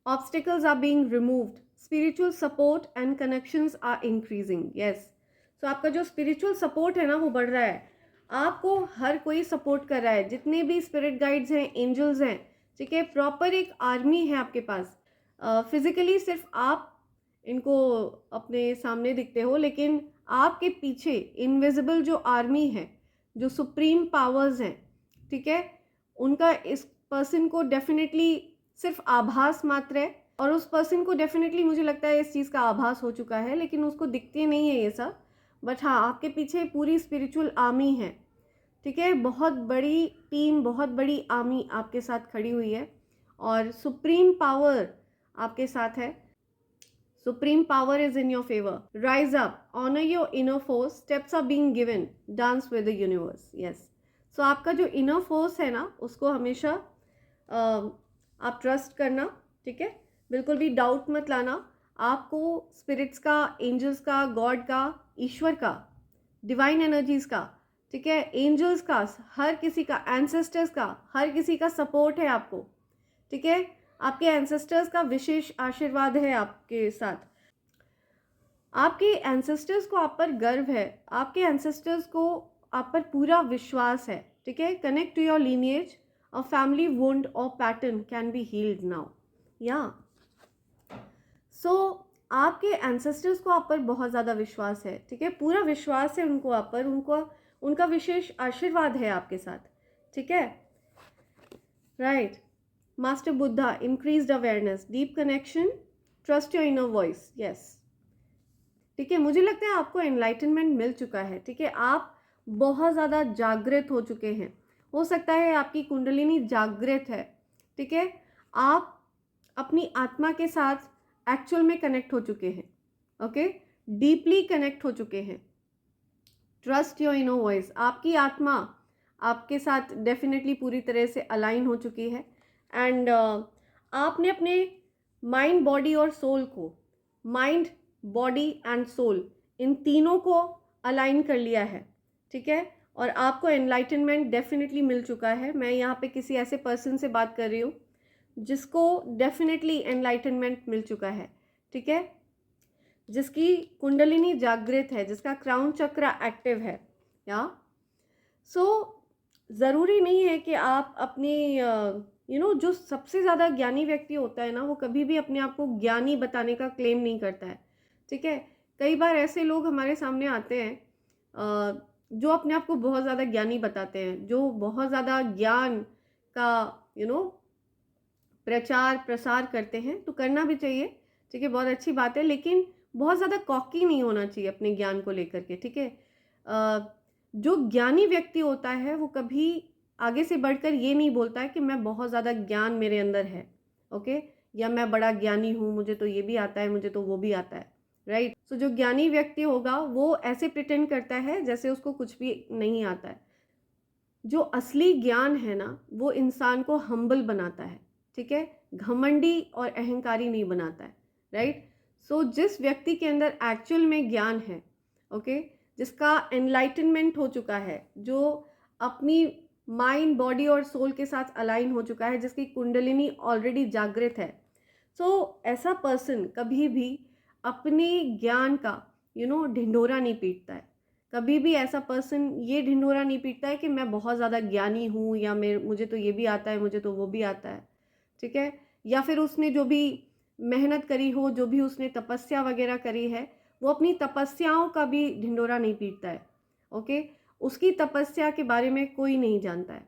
obstacles are being removed, spiritual support and connections are increasing. Yes, so आपका जो स्पिरिचुअल सपोर्ट है ना वो बढ़ रहा है। आपको हर कोई सपोर्ट कर रहा है, जितने भी स्पिरिट गाइड्स हैं, एंजल्स हैं। ठीक है, प्रॉपर एक आर्मी है आपके पास। फिजिकली सिर्फ आप इनको अपने सामने दिखते हो, लेकिन आपके पीछे इनविजिबल जो आर्मी है, जो सुप्रीम पावर्स हैं, ठीक है, उनका इस पर्सन को डेफिनेटली सिर्फ आभास मात्र है। और उस पर्सन को डेफिनेटली मुझे लगता है इस चीज़ का आभास हो चुका है, लेकिन उसको दिखते नहीं है ये सब। बट हाँ, आपके पीछे पूरी स्पिरिचुअल आर्मी है। ठीक है, बहुत बड़ी टीम, बहुत बड़ी आर्मी आपके साथ खड़ी हुई है और सुप्रीम पावर आपके साथ है। Supreme power is in your favour. Rise up, honour your inner force, steps are being given, dance with the universe. Yes, so आपका जो इनर फोर्स है ना, उसको हमेशा आप ट्रस्ट करना। ठीक है, बिल्कुल भी डाउट मत लाना। आपको स्पिरिट्स का, एंजल्स का, गॉड का, ईश्वर का डिवाइन एनर्जीज का, ठीक है, एंजल्स का, हर किसी का, एंसेस्टर्स का, हर किसी का सपोर्ट है आपको, ठीक है। आपके एंसेस्टर्स का विशेष आशीर्वाद है आपके साथ। आपके एंसेस्टर्स को आप पर गर्व है, आपके एंसेस्टर्स को आप पर पूरा विश्वास है, ठीक है। Connect to your lineage, a family wound और pattern can be healed now. या सो आपके एंसेस्टर्स को आप पर बहुत ज़्यादा विश्वास है, ठीक है, पूरा विश्वास है उनको आप पर, उनका विशेष आशीर्वाद है आपके साथ, ठीक है। Right. Master Buddha, increased awareness, deep connection, trust your inner voice. Yes, ठीक है, मुझे लगता है आपको एनलाइटनमेंट मिल चुका है, ठीक है। आप बहुत ज़्यादा जागृत हो चुके हैं, हो सकता है आपकी कुंडलिनी जागृत है, ठीक है। आप अपनी आत्मा के साथ एक्चुअल में कनेक्ट हो चुके हैं, ओके, डीपली कनेक्ट हो चुके हैं। ट्रस्ट योर इनर वॉइस, आपकी आत्मा आपके साथ डेफिनेटली पूरी तरह से अलाइन हो चुकी है। एंड आपने अपने माइंड, बॉडी और सोल को, माइंड, बॉडी एंड सोल, इन तीनों को अलाइन कर लिया है, ठीक है। और आपको एनलाइटनमेंट डेफिनेटली मिल चुका है। मैं यहाँ पे किसी ऐसे पर्सन से बात कर रही हूँ जिसको डेफिनेटली एनलाइटनमेंट मिल चुका है, ठीक है, जिसकी कुंडलिनी जागृत है, जिसका क्राउन चक्र एक्टिव है। या सो ज़रूरी नहीं है कि आप अपनी जो सबसे ज़्यादा ज्ञानी व्यक्ति होता है ना, वो कभी भी अपने आप को ज्ञानी बताने का क्लेम नहीं करता है, ठीक है। कई बार ऐसे लोग हमारे सामने आते हैं जो अपने आप को बहुत ज़्यादा ज्ञानी बताते हैं, जो बहुत ज़्यादा ज्ञान का प्रचार प्रसार करते हैं, तो करना भी चाहिए, ठीक है, बहुत अच्छी बात है, लेकिन बहुत ज़्यादा कॉकी नहीं होना चाहिए अपने ज्ञान को लेकर के, ठीक है। जो ज्ञानी व्यक्ति होता है वो कभी आगे से बढ़कर ये नहीं बोलता है कि मैं बहुत ज़्यादा ज्ञान मेरे अंदर है, ओके, या मैं बड़ा ज्ञानी हूँ, मुझे तो ये भी आता है, मुझे तो वो भी आता है, राइट। सो जो ज्ञानी व्यक्ति होगा वो ऐसे प्रिटेंड करता है जैसे उसको कुछ भी नहीं आता है। जो असली ज्ञान है ना, वो इंसान को हम्बल बनाता है, ठीक है, घमंडी और अहंकारी नहीं बनाता है, राइट। सो जिस व्यक्ति के अंदर एक्चुअल में ज्ञान है, ओके, जिसका एनलाइटनमेंट हो चुका है, जो अपनी माइंड, बॉडी और सोल के साथ अलाइन हो चुका है, जिसकी कुंडलिनी ऑलरेडी जागृत है, सो ऐसा पर्सन कभी भी अपने ज्ञान का ढिंढोरा नहीं पीटता है। कभी भी ऐसा पर्सन ये ढिंढोरा नहीं पीटता है कि मैं बहुत ज़्यादा ज्ञानी हूँ, या मुझे तो ये भी आता है, मुझे तो वो भी आता है, ठीक है। या फिर उसने जो भी मेहनत करी हो, जो भी उसने तपस्या वगैरह करी है, वो अपनी तपस्याओं का भी ढिंढोरा नहीं पीटता है, ओके। उसकी तपस्या के बारे में कोई नहीं जानता है,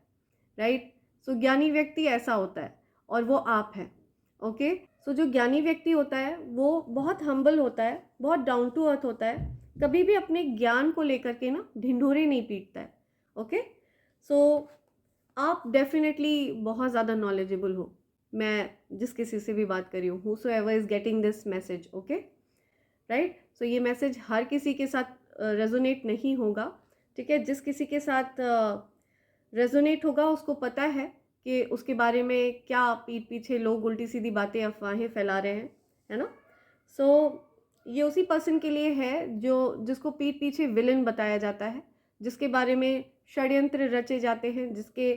राइट। सो ज्ञानी व्यक्ति ऐसा होता है, और वो आप हैं, ओके। सो जो ज्ञानी व्यक्ति होता है वो बहुत हम्बल होता है, बहुत डाउन टू अर्थ होता है, कभी भी अपने ज्ञान को लेकर के ना ढिंढोरे नहीं पीटता है, ओके। सो आप डेफिनेटली बहुत ज़्यादा नॉलेजेबल हो, मैं जिस किसी से भी बात कर रही हूँ, whosoever is getting this message, okay, right. So ये मैसेज हर किसी के साथ रेजोनेट नहीं होगा, ठीक है। जिस किसी के साथ रेजोनेट होगा उसको पता है कि उसके बारे में क्या पीठ पीछे लोग उल्टी सीधी बातें, अफवाहें फैला रहे हैं, है ना। सो ये उसी पर्सन के लिए है जिसको पीठ पीछे विलन बताया जाता है, जिसके बारे में षड्यंत्र रचे जाते हैं, जिसके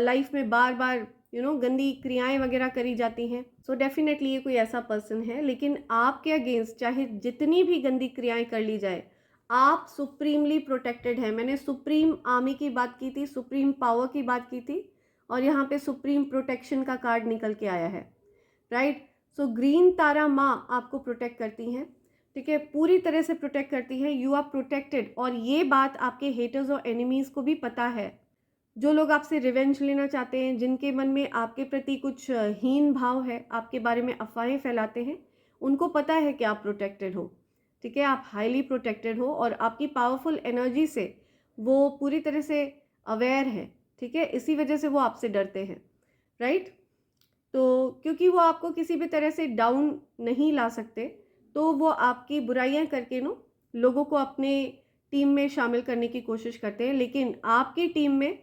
लाइफ में बार बार गंदी क्रियाएं वगैरह करी जाती हैं। सो डेफिनेटली ये कोई ऐसा पर्सन है, लेकिन आपके अगेंस्ट चाहे जितनी भी गंदी क्रियाएं कर ली जाए, आप सुप्रीमली प्रोटेक्टेड है। मैंने सुप्रीम आर्मी की बात की थी, सुप्रीम पावर की बात की थी, और यहाँ पे सुप्रीम प्रोटेक्शन का कार्ड निकल के आया है, राइट। सो ग्रीन तारा माँ आपको प्रोटेक्ट करती हैं, ठीक है, पूरी तरह से प्रोटेक्ट करती है। यू आर प्रोटेक्टेड, और ये बात आपके हेटर्स और एनिमीज़ को भी पता है। जो लोग आपसे रिवेंज लेना चाहते हैं, जिनके मन में आपके प्रति कुछ हीन भाव है, आपके बारे में अफवाहें फैलाते हैं, उनको पता है कि आप प्रोटेक्टेड हो, ठीक है, आप हाईली प्रोटेक्टेड हो, और आपकी पावरफुल एनर्जी से वो पूरी तरह से अवेयर है, ठीक है। इसी वजह से वो आपसे डरते हैं, राइट। तो क्योंकि वो आपको किसी भी तरह से डाउन नहीं ला सकते, तो वो आपकी बुराइयां करके लोगों को अपने टीम में शामिल करने की कोशिश करते हैं। लेकिन आपकी टीम में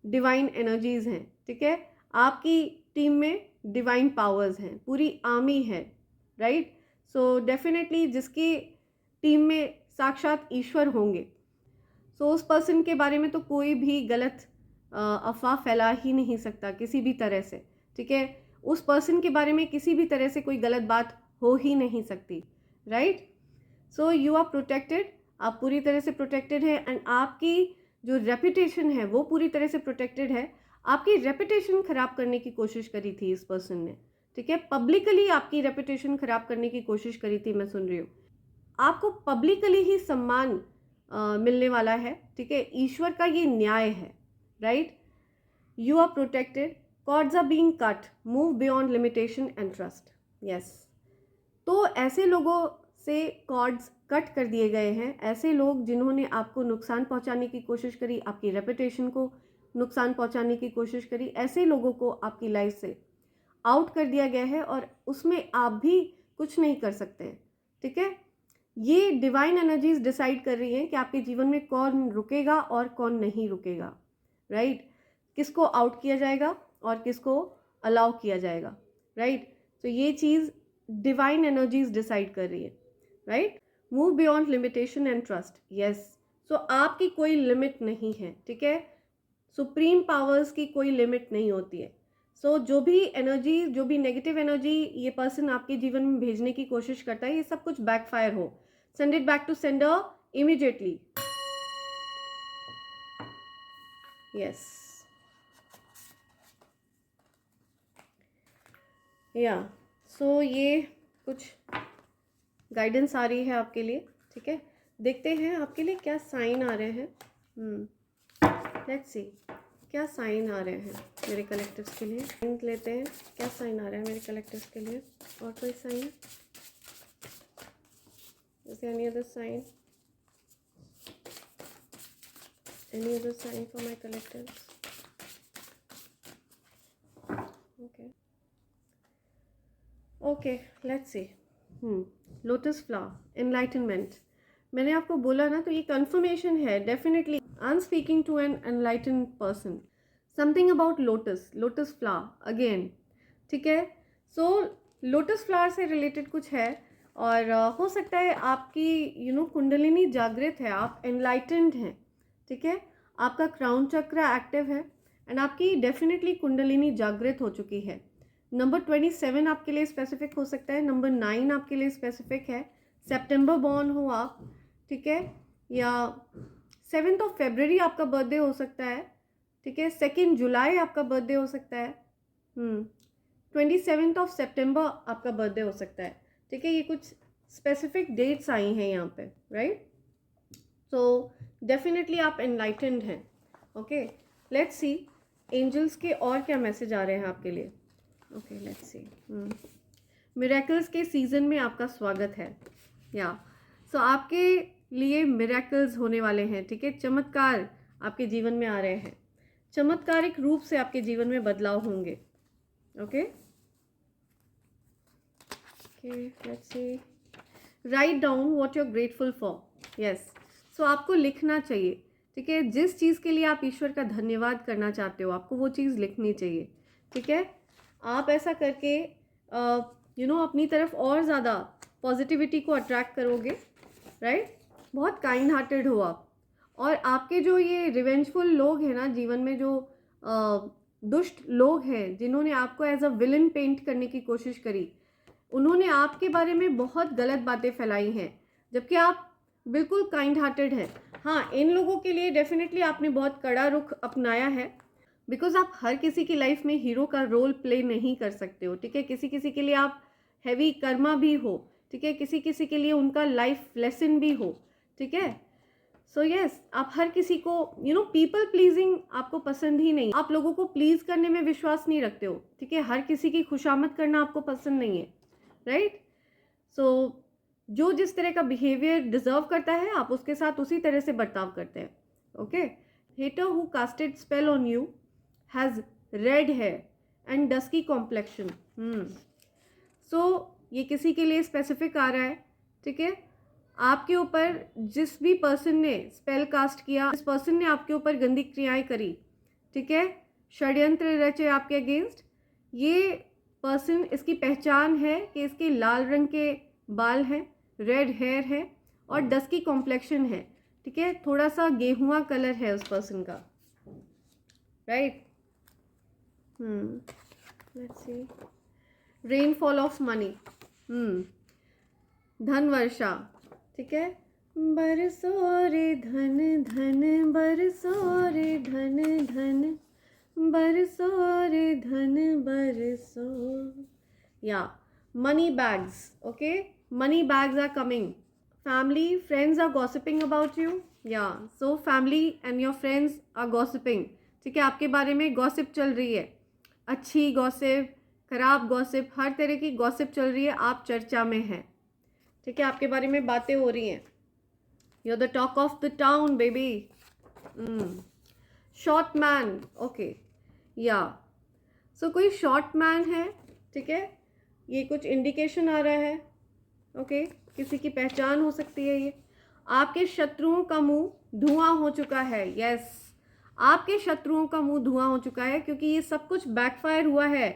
डिवाइन एनर्जीज हैं, ठीक है, आपकी टीम में डिवाइन पावर्स हैं, पूरी आर्मी है, राइट। सो डेफिनेटली जिसकी टीम में साक्षात ईश्वर होंगे। सो उस पर्सन के बारे में तो कोई भी गलत अफवाह फैला ही नहीं सकता किसी भी तरह से, ठीक है। उस पर्सन के बारे में किसी भी तरह से कोई गलत बात हो ही नहीं सकती, right. So you are protected, आप पूरी तरह से प्रोटेक्टेड है, एंड आपकी जो रेपुटेशन है वो पूरी तरह से प्रोटेक्टेड है। आपकी रेपुटेशन खराब करने की कोशिश करी थी इस पर्सन ने, ठीक है, पब्लिकली आपकी रेपुटेशन खराब करने की कोशिश करी थी, मैं सुन रही हूँ। आपको पब्लिकली ही सम्मान मिलने वाला है, ठीक है, ईश्वर का ये न्याय है, right. You are protected, cords are being cut, move beyond limitation and trust, yes. तो ऐसे लोगों से कॉर्ड्स कट कर दिए गए हैं, ऐसे लोग जिन्होंने आपको नुकसान पहुंचाने की कोशिश करी, आपकी रेपुटेशन को नुकसान पहुंचाने की कोशिश करी, ऐसे लोगों को आपकी लाइफ से आउट कर दिया गया है और उसमें आप भी कुछ नहीं कर सकते हैं, ठीक है। ये डिवाइन एनर्जीज डिसाइड कर रही हैं कि आपके जीवन में कौन रुकेगा और कौन नहीं रुकेगा, राइट। किसको आउट किया जाएगा और किसको अलाउ किया जाएगा, राइट। तो ये चीज़ डिवाइन एनर्जीज डिसाइड कर रही है, right. Move beyond limitation and trust, yes. So आपकी कोई लिमिट नहीं है, ठीक है। सुप्रीम पावर्स की कोई लिमिट नहीं होती है। सो जो भी एनर्जी, जो भी नेगेटिव एनर्जी ये पर्सन आपके जीवन में भेजने की कोशिश करता है, ये सब कुछ बैकफायर हो, send it back to sender immediately, yes. या सो ये कुछ गाइडेंस आ रही है आपके लिए, ठीक है। देखते हैं आपके लिए क्या साइन आ रहे हैं। लेट्स सी क्या साइन आ रहे हैं मेरे कलेक्टिव्स के लिए। साइन लेते हैं, क्या साइन आ रहा है मेरे कलेक्टिव्स के लिए। और कोई sign, is any other sign, any other sign for my collectives. Okay let's see. Lotus flower, enlightenment, मैंने आपको बोला ना, तो ये कंफर्मेशन है definitely. I am speaking to an enlighten person, something about lotus, lotus flower again, ठीक है। So lotus flower से रिलेटेड कुछ है, और हो सकता है आपकी कुंडलिनी जागृत है, आप एनलाइटेंड हैं, ठीक है। आपका क्राउन चक्र एक्टिव है एंड आपकी डेफिनेटली कुंडलिनी जागृत हो चुकी है। नंबर 27 आपके लिए स्पेसिफिक हो सकता है, नंबर 9 आपके लिए स्पेसिफिक है। सितंबर बॉर्न हो आप, ठीक है, या 7 फरवरी आपका बर्थडे हो सकता है, ठीक है। 2 जुलाई आपका बर्थडे हो सकता है, 27 सितंबर आपका बर्थडे हो सकता है, ठीक है। ये कुछ स्पेसिफिक डेट्स आई हैं यहाँ पे, राइट। सो डेफिनेटली आप एनलाइटेंड हैं, ओके। लेट्स सी एंजल्स के और क्या मैसेज आ रहे हैं आपके लिए। Okay let's C. मिरेकल्स के सीज़न में आपका स्वागत है, या सो आपके लिए मिरेकल्स होने वाले हैं, ठीक है। चमत्कार आपके जीवन में आ रहे हैं, चमत्कारिक रूप से आपके जीवन में बदलाव होंगे, okay. Let's see. Write down what you are grateful for, yes. So आपको लिखना चाहिए, ठीक है। जिस चीज़ के लिए आप ईश्वर का धन्यवाद करना चाहते हो, आपको वो चीज़ लिखनी चाहिए, ठीक है। आप ऐसा करके अपनी तरफ और ज़्यादा पॉजिटिविटी को अट्रैक्ट करोगे, राइट। बहुत काइंड हार्टेड हो आप, और आपके जो ये रिवेंजफुल लोग हैं ना जीवन में, जो दुष्ट लोग हैं जिन्होंने आपको एज अ विलन पेंट करने की कोशिश करी, उन्होंने आपके बारे में बहुत गलत बातें फैलाई हैं, जबकि आप बिल्कुल काइंड हार्टेड हैं। हाँ, इन लोगों के लिए डेफिनेटली आपने बहुत कड़ा रुख अपनाया है, बिकॉज आप हर किसी की लाइफ में हीरो का रोल प्ले नहीं कर सकते हो, ठीक है। किसी किसी के लिए आप हैवी कर्मा भी हो, ठीक है, किसी किसी के लिए उनका लाइफ लेसन भी हो, ठीक है। सो यस, आप हर किसी को पीपल प्लीजिंग आपको पसंद ही नहीं, आप लोगों को प्लीज करने में विश्वास नहीं रखते हो, ठीक है। हर किसी की खुशामद करना आपको पसंद नहीं है, राइट। सो जो जिस तरह का बिहेवियर डिजर्व करता है, आप उसके साथ उसी तरह से बर्ताव करते हैं, okay. Hater who casted spell on you has red hair and dusky complexion। So ये किसी के लिए स्पेसिफिक आ रहा है, ठीक है। आपके ऊपर जिस भी पर्सन ने स्पेल कास्ट किया, जिस पर्सन ने आपके ऊपर गंदी क्रियाएं करी, ठीक है, षड्यंत्र रचे आपके अगेंस्ट, ये पर्सन, इसकी पहचान है कि इसके लाल रंग के बाल हैं, रेड हेयर है, और डस्की कॉम्प्लेक्शन है, ठीक है, थोड़ा सा गेहुआ कलर है उस पर्सन का, right. Let's see, rainfall of money, धन वर्षा, ठीक है, बरसो रे धन धन, बरसो रे धन धन, बरसो रे धन बरसो, या money bags, okay, money bags are coming, family friends are gossiping about you, yeah, so family and your friends are gossiping, ठीक है, आपके बारे में गॉसिप चल रही है, अच्छी गॉसिप, खराब गॉसिप, हर तरह की गॉसिप चल रही है, आप चर्चा में हैं, ठीक है, आपके बारे में बातें हो रही हैं, you are the talk of the town baby. Short man, okay, या सो कोई शॉर्ट मैन है, ठीक है, ये कुछ इंडिकेशन आ रहा है, ओके, किसी की पहचान हो सकती है ये। आपके शत्रुओं का मुंह धुआं हो चुका है, यस, आपके शत्रुओं का मुंह धुआं हो चुका है, क्योंकि ये सब कुछ बैकफायर हुआ है,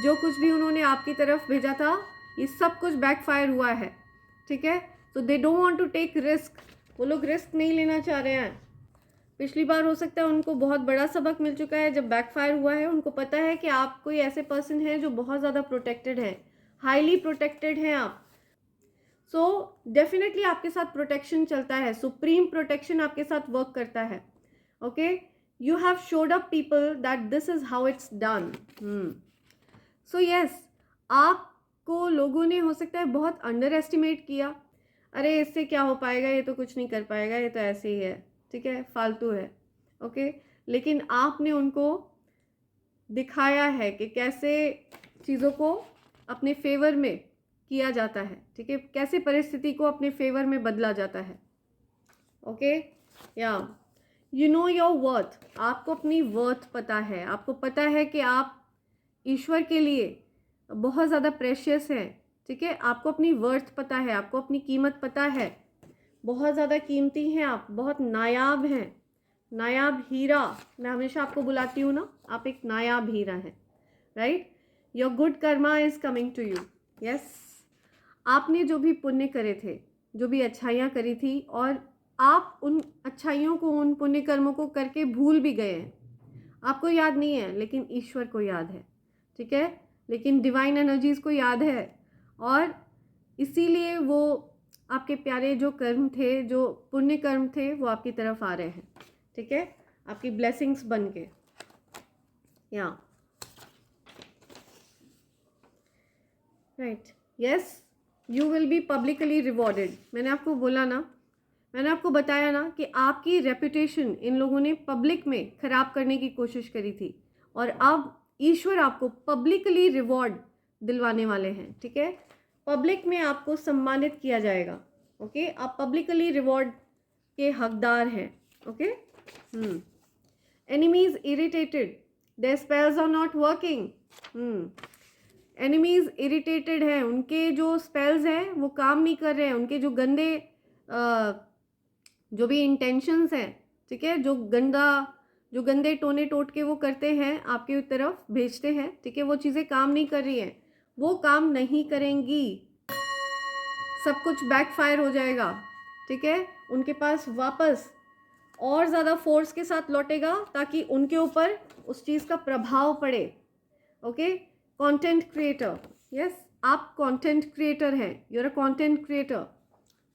जो कुछ भी उन्होंने आपकी तरफ भेजा था ये सब कुछ बैकफायर हुआ है, ठीक है। So they don't want to take risk, वो लोग रिस्क नहीं लेना चाह रहे हैं। पिछली बार हो सकता है उनको बहुत बड़ा सबक मिल चुका है जब बैकफायर हुआ है, उनको पता है कि आप कोई ऐसे पर्सन हैं जो बहुत ज़्यादा प्रोटेक्टेड हैं, हाईली प्रोटेक्टेड हैं आप। सो डेफिनेटली आपके साथ प्रोटेक्शन चलता है, सुप्रीम प्रोटेक्शन आपके साथ वर्क करता है, okay. You have showed up people that this is how it's done. So yes, आपको लोगों ने हो सकता है बहुत अंडर एस्टिमेट किया, अरे इससे क्या हो पाएगा, ये तो कुछ नहीं कर पाएगा, ये तो ऐसे ही है, ठीक है, फालतू है, ओके। लेकिन आपने उनको दिखाया है कि कैसे चीज़ों को अपने फेवर में किया जाता है, ठीक है, कैसे परिस्थिति को अपने फेवर में बदला जाता है, ओके। या यू नो योर वर्थ, आपको अपनी वर्थ पता है, आपको पता है कि आप ईश्वर के लिए बहुत ज़्यादा प्रेशियस हैं, ठीक है, आपको अपनी वर्थ पता है, आपको अपनी कीमत पता है, बहुत ज़्यादा कीमती हैं आप, बहुत नायाब हैं, नायाब हीरा, मैं हमेशा आपको बुलाती हूँ ना, आप एक नायाब हीरा हैं, right. Your good karma is coming to you, yes. आपने जो भी पुण्य करे थे, जो भी अच्छाइयाँ करी थी, और आप उन अच्छाइयों को, उन पुण्य कर्मों को करके भूल भी गए हैं, आपको याद नहीं है, लेकिन ईश्वर को याद है, ठीक है, लेकिन डिवाइन एनर्जीज़ को याद है, और इसीलिए वो आपके प्यारे जो कर्म थे, जो पुण्य कर्म थे, वो आपकी तरफ आ रहे हैं, ठीक है, आपकी ब्लेसिंग्स बन के, या right, yes, you will be publicly rewarded. मैंने आपको बोला ना, मैंने आपको बताया ना कि आपकी रेपुटेशन इन लोगों ने पब्लिक में ख़राब करने की कोशिश करी थी, और अब ईश्वर आपको पब्लिकली रिवॉर्ड दिलवाने वाले हैं, ठीक है, पब्लिक में आपको सम्मानित किया जाएगा, ओके, आप पब्लिकली रिवॉर्ड के हकदार हैं, okay. Enemies irritated, their spells are not working, enemies irritated हैं, उनके जो स्पेल्स हैं वो काम नहीं कर रहे हैं, उनके जो गंदे जो भी इंटेंशंस हैं, ठीक है, जो गंदे टोने टोटके वो करते हैं, आपकी तरफ भेजते हैं, ठीक है, वो चीज़ें काम नहीं कर रही हैं, वो काम नहीं करेंगी, सब कुछ बैकफायर हो जाएगा, ठीक है, उनके पास वापस और ज़्यादा फोर्स के साथ लौटेगा, ताकि उनके ऊपर उस चीज़ का प्रभाव पड़े, ओके। कंटेंट क्रिएटर, यस, आप कंटेंट क्रिएटर हैं, you are a content creator.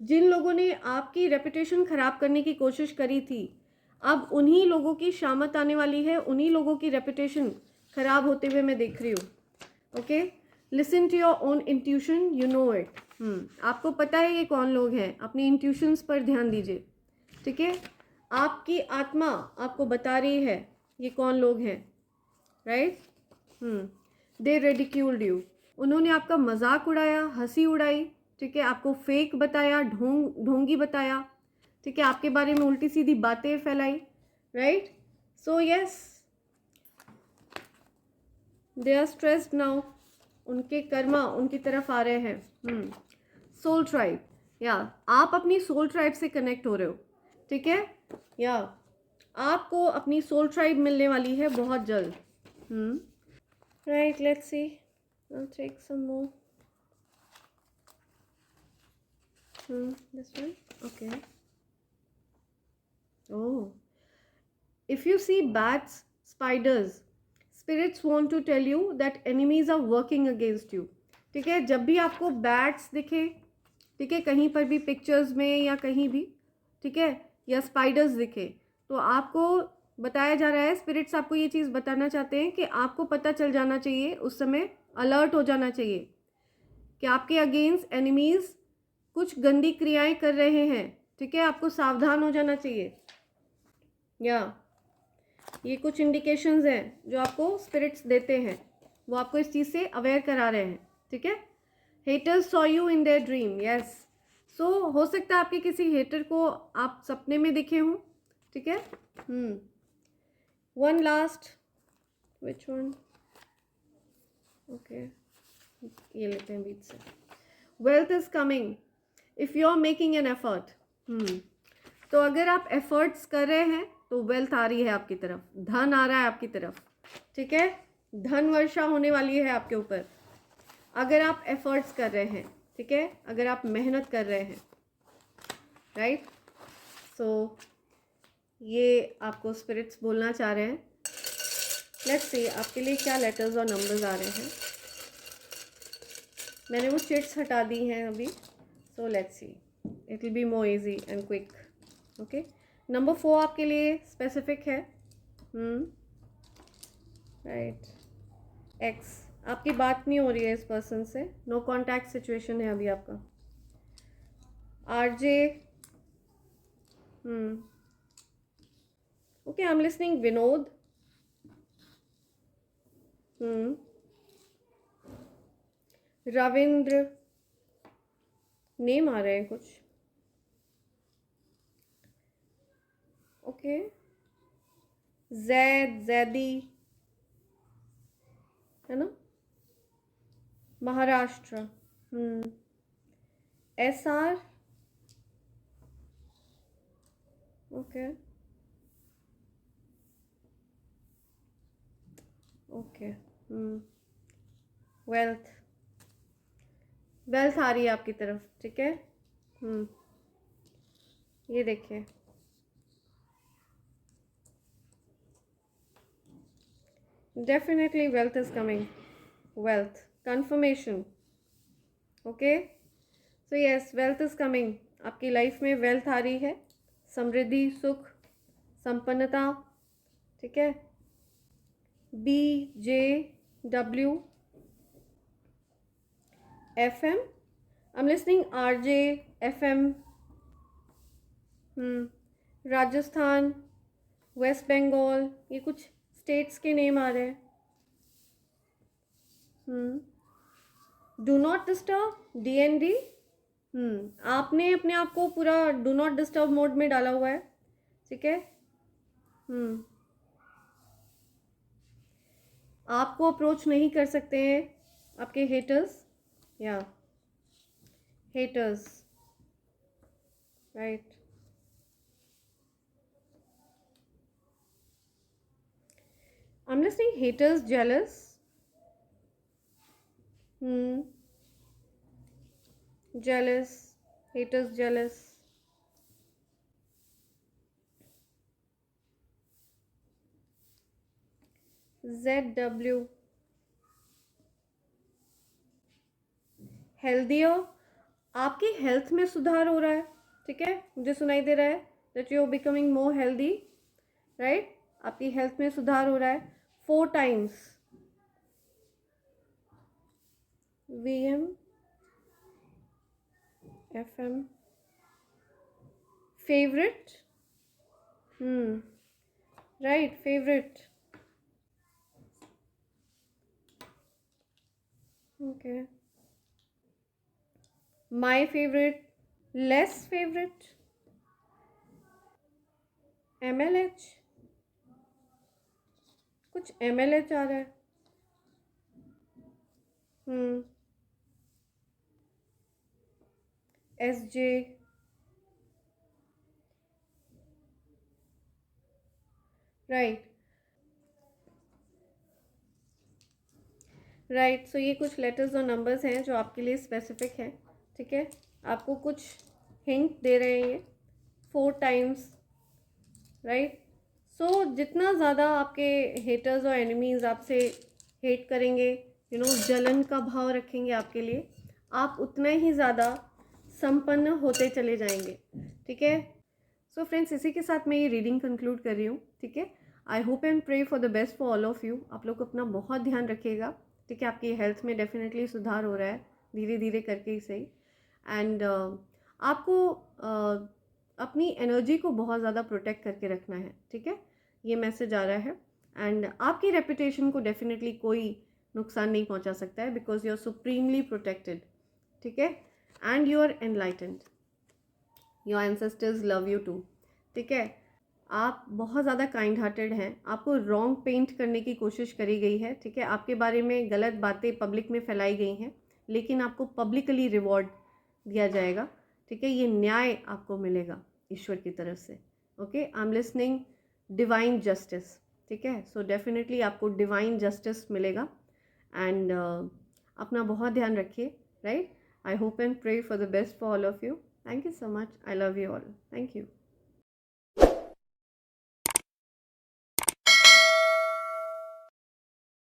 जिन लोगों ने आपकी रेपुटेशन ख़राब करने की कोशिश करी थी, अब उन्हीं लोगों की शामत आने वाली है, उन्हीं लोगों की रेपुटेशन ख़राब होते हुए मैं देख रही हूँ, okay. Listen to your own intuition, you know it, आपको पता है ये कौन लोग हैं, अपनी इंट्यूशंस पर ध्यान दीजिए, ठीक है, आपकी आत्मा आपको बता रही है ये कौन लोग हैं, राइट। दे रेडिक्यूल्ड यू, उन्होंने आपका मजाक उड़ाया, हंसी उड़ाई, ठीक है, आपको फेक बताया, ढोंगी बताया, ठीक है, आपके बारे में उल्टी सीधी बातें फैलाई, right. So yes, they are stressed now, उनके कर्मा उनकी तरफ आ रहे हैं। सोल ट्राइब, या आप अपनी सोल ट्राइब से कनेक्ट हो रहे हो, ठीक है, या आपको अपनी सोल ट्राइब मिलने वाली है बहुत जल्द, right. Let's see, I'll take some more. This one. Okay. Oh. If you see bats, spiders, spirits want to tell you that enemies are working against you. ठीक है, जब भी आपको बैट्स दिखे, ठीक है, कहीं पर भी पिक्चर्स में या कहीं भी, ठीक है, या स्पाइडर्स दिखे, तो आपको बताया जा रहा है, स्पिरिट्स आपको ये चीज़ बताना चाहते हैं कि आपको पता चल जाना चाहिए, उस समय अलर्ट हो जाना चाहिए कि आपके अगेंस्ट एनिमीज़ कुछ गंदी क्रियाएं कर रहे हैं। ठीक है, आपको सावधान हो जाना चाहिए। या ये कुछ इंडिकेशंस हैं जो आपको स्पिरिट्स देते हैं, वो आपको इस चीज़ से अवेयर करा रहे हैं। ठीक है, haters saw you in their dream. Yes, so हो सकता है आपके किसी हेटर को आप सपने में दिखे हों। ठीक है, one last, which one? Okay, ये लेते हैं बीच से। Wealth is coming if you are making an effort. तो अगर आप एफर्ट्स कर रहे हैं तो वेल्थ आ रही है आपकी तरफ, धन आ रहा है आपकी तरफ। ठीक है, धन वर्षा होने वाली है आपके ऊपर अगर आप एफर्ट्स कर रहे हैं। ठीक है, अगर आप मेहनत कर रहे हैं, राइट। सो ये आपको स्पिरिट्स बोलना चाह रहे हैं। लेट्स सी आपके लिए क्या लेटर्स और नंबर्स आ रहे हैं। मैंने वो चिट्स हटा दी हैं अभी, so let's see, it will be more easy and quick. Okay, number 4 आपके लिए स्पेसिफिक है। राइट, एक्स, आपकी बात नहीं हो रही है इस पर्सन से, नो कॉन्टैक्ट सिचुएशन है अभी आपका। RJ, okay, I am listening. Vinod, Ravindra, name आ रहे हैं कुछ। ओके, जैद, जैदी, है ना, Maharashtra. SR, okay okay. Wealth, wealth आ रही है आपकी तरफ। ठीक है, ये देखिए, definitely wealth is coming, wealth confirmation. Okay, so yes, wealth is coming, आपकी लाइफ में वेल्थ आ रही है, समृद्धि, सुख, संपन्नता। ठीक है, BJW FM, I am listening RJ FM। Rajasthan, West Bengal, ये कुछ स्टेट्स के नेम आ रहे हैं। Do not disturb, DND। आपने अपने आप को पूरा डू नॉट डिस्टर्ब मोड में डाला हुआ है। ठीक है, आपको अप्रोच नहीं कर सकते हैं आपके हेटर्स, या haters, right. I am listening haters jealous. jealous, haters jealous। ZW, healthier, आपकी हेल्थ में सुधार हो रहा है। ठीक है, मुझे सुनाई दे रहा है that you are becoming more healthy, right. आपकी हेल्थ में सुधार हो रहा है 4 times। VM FM, favourite, right, favourite. Okay, my favourite, less favourite, MLH, कुछ MLH आ रहा है। SJ, right right. सो ये कुछ लेटर्स और नंबर्स हैं जो आपके लिए स्पेसिफिक हैं। ठीक है, आपको कुछ हिंट दे रहे हैं ये 4 टाइम्स, राइट। सो जितना ज़्यादा आपके हेटर्स और एनिमीज़ आपसे हेट करेंगे, जलन का भाव रखेंगे आपके लिए, आप उतना ही ज़्यादा संपन्न होते चले जाएंगे, ठीक है। सो फ्रेंड्स, इसी के साथ मैं ये रीडिंग कंक्लूड कर रही हूँ, ठीक है। I hope and pray for the best for all of you. आप लोग अपना बहुत ध्यान रखिएगा, ठीक है। आपकी हेल्थ में डेफिनेटली सुधार हो रहा है, धीरे धीरे करके ही सही। एंड आपको अपनी एनर्जी को बहुत ज़्यादा प्रोटेक्ट करके रखना है, ठीक है। ये मैसेज आ रहा है। एंड आपकी रेपुटेशन को डेफिनेटली कोई नुकसान नहीं पहुंचा सकता है, because you are supremely protected, ठीक है। And you are enlightened, your ancestors love you too, ठीक है। आप बहुत ज़्यादा काइंड हार्टेड हैं। आपको रॉन्ग पेंट करने की कोशिश करी गई है, ठीक है। आपके बारे में गलत बातें पब्लिक में फैलाई गई हैं, लेकिन आपको पब्लिकली रिवॉर्ड दिया जाएगा, ठीक है। ये न्याय आपको मिलेगा ईश्वर की तरफ से, okay. I am listening divine justice, ठीक है। सो डेफिनेटली आपको डिवाइन जस्टिस मिलेगा। एंड अपना बहुत ध्यान रखिए, right. I hope and pray for the best for all of you. Thank you so much. I love you all. Thank you.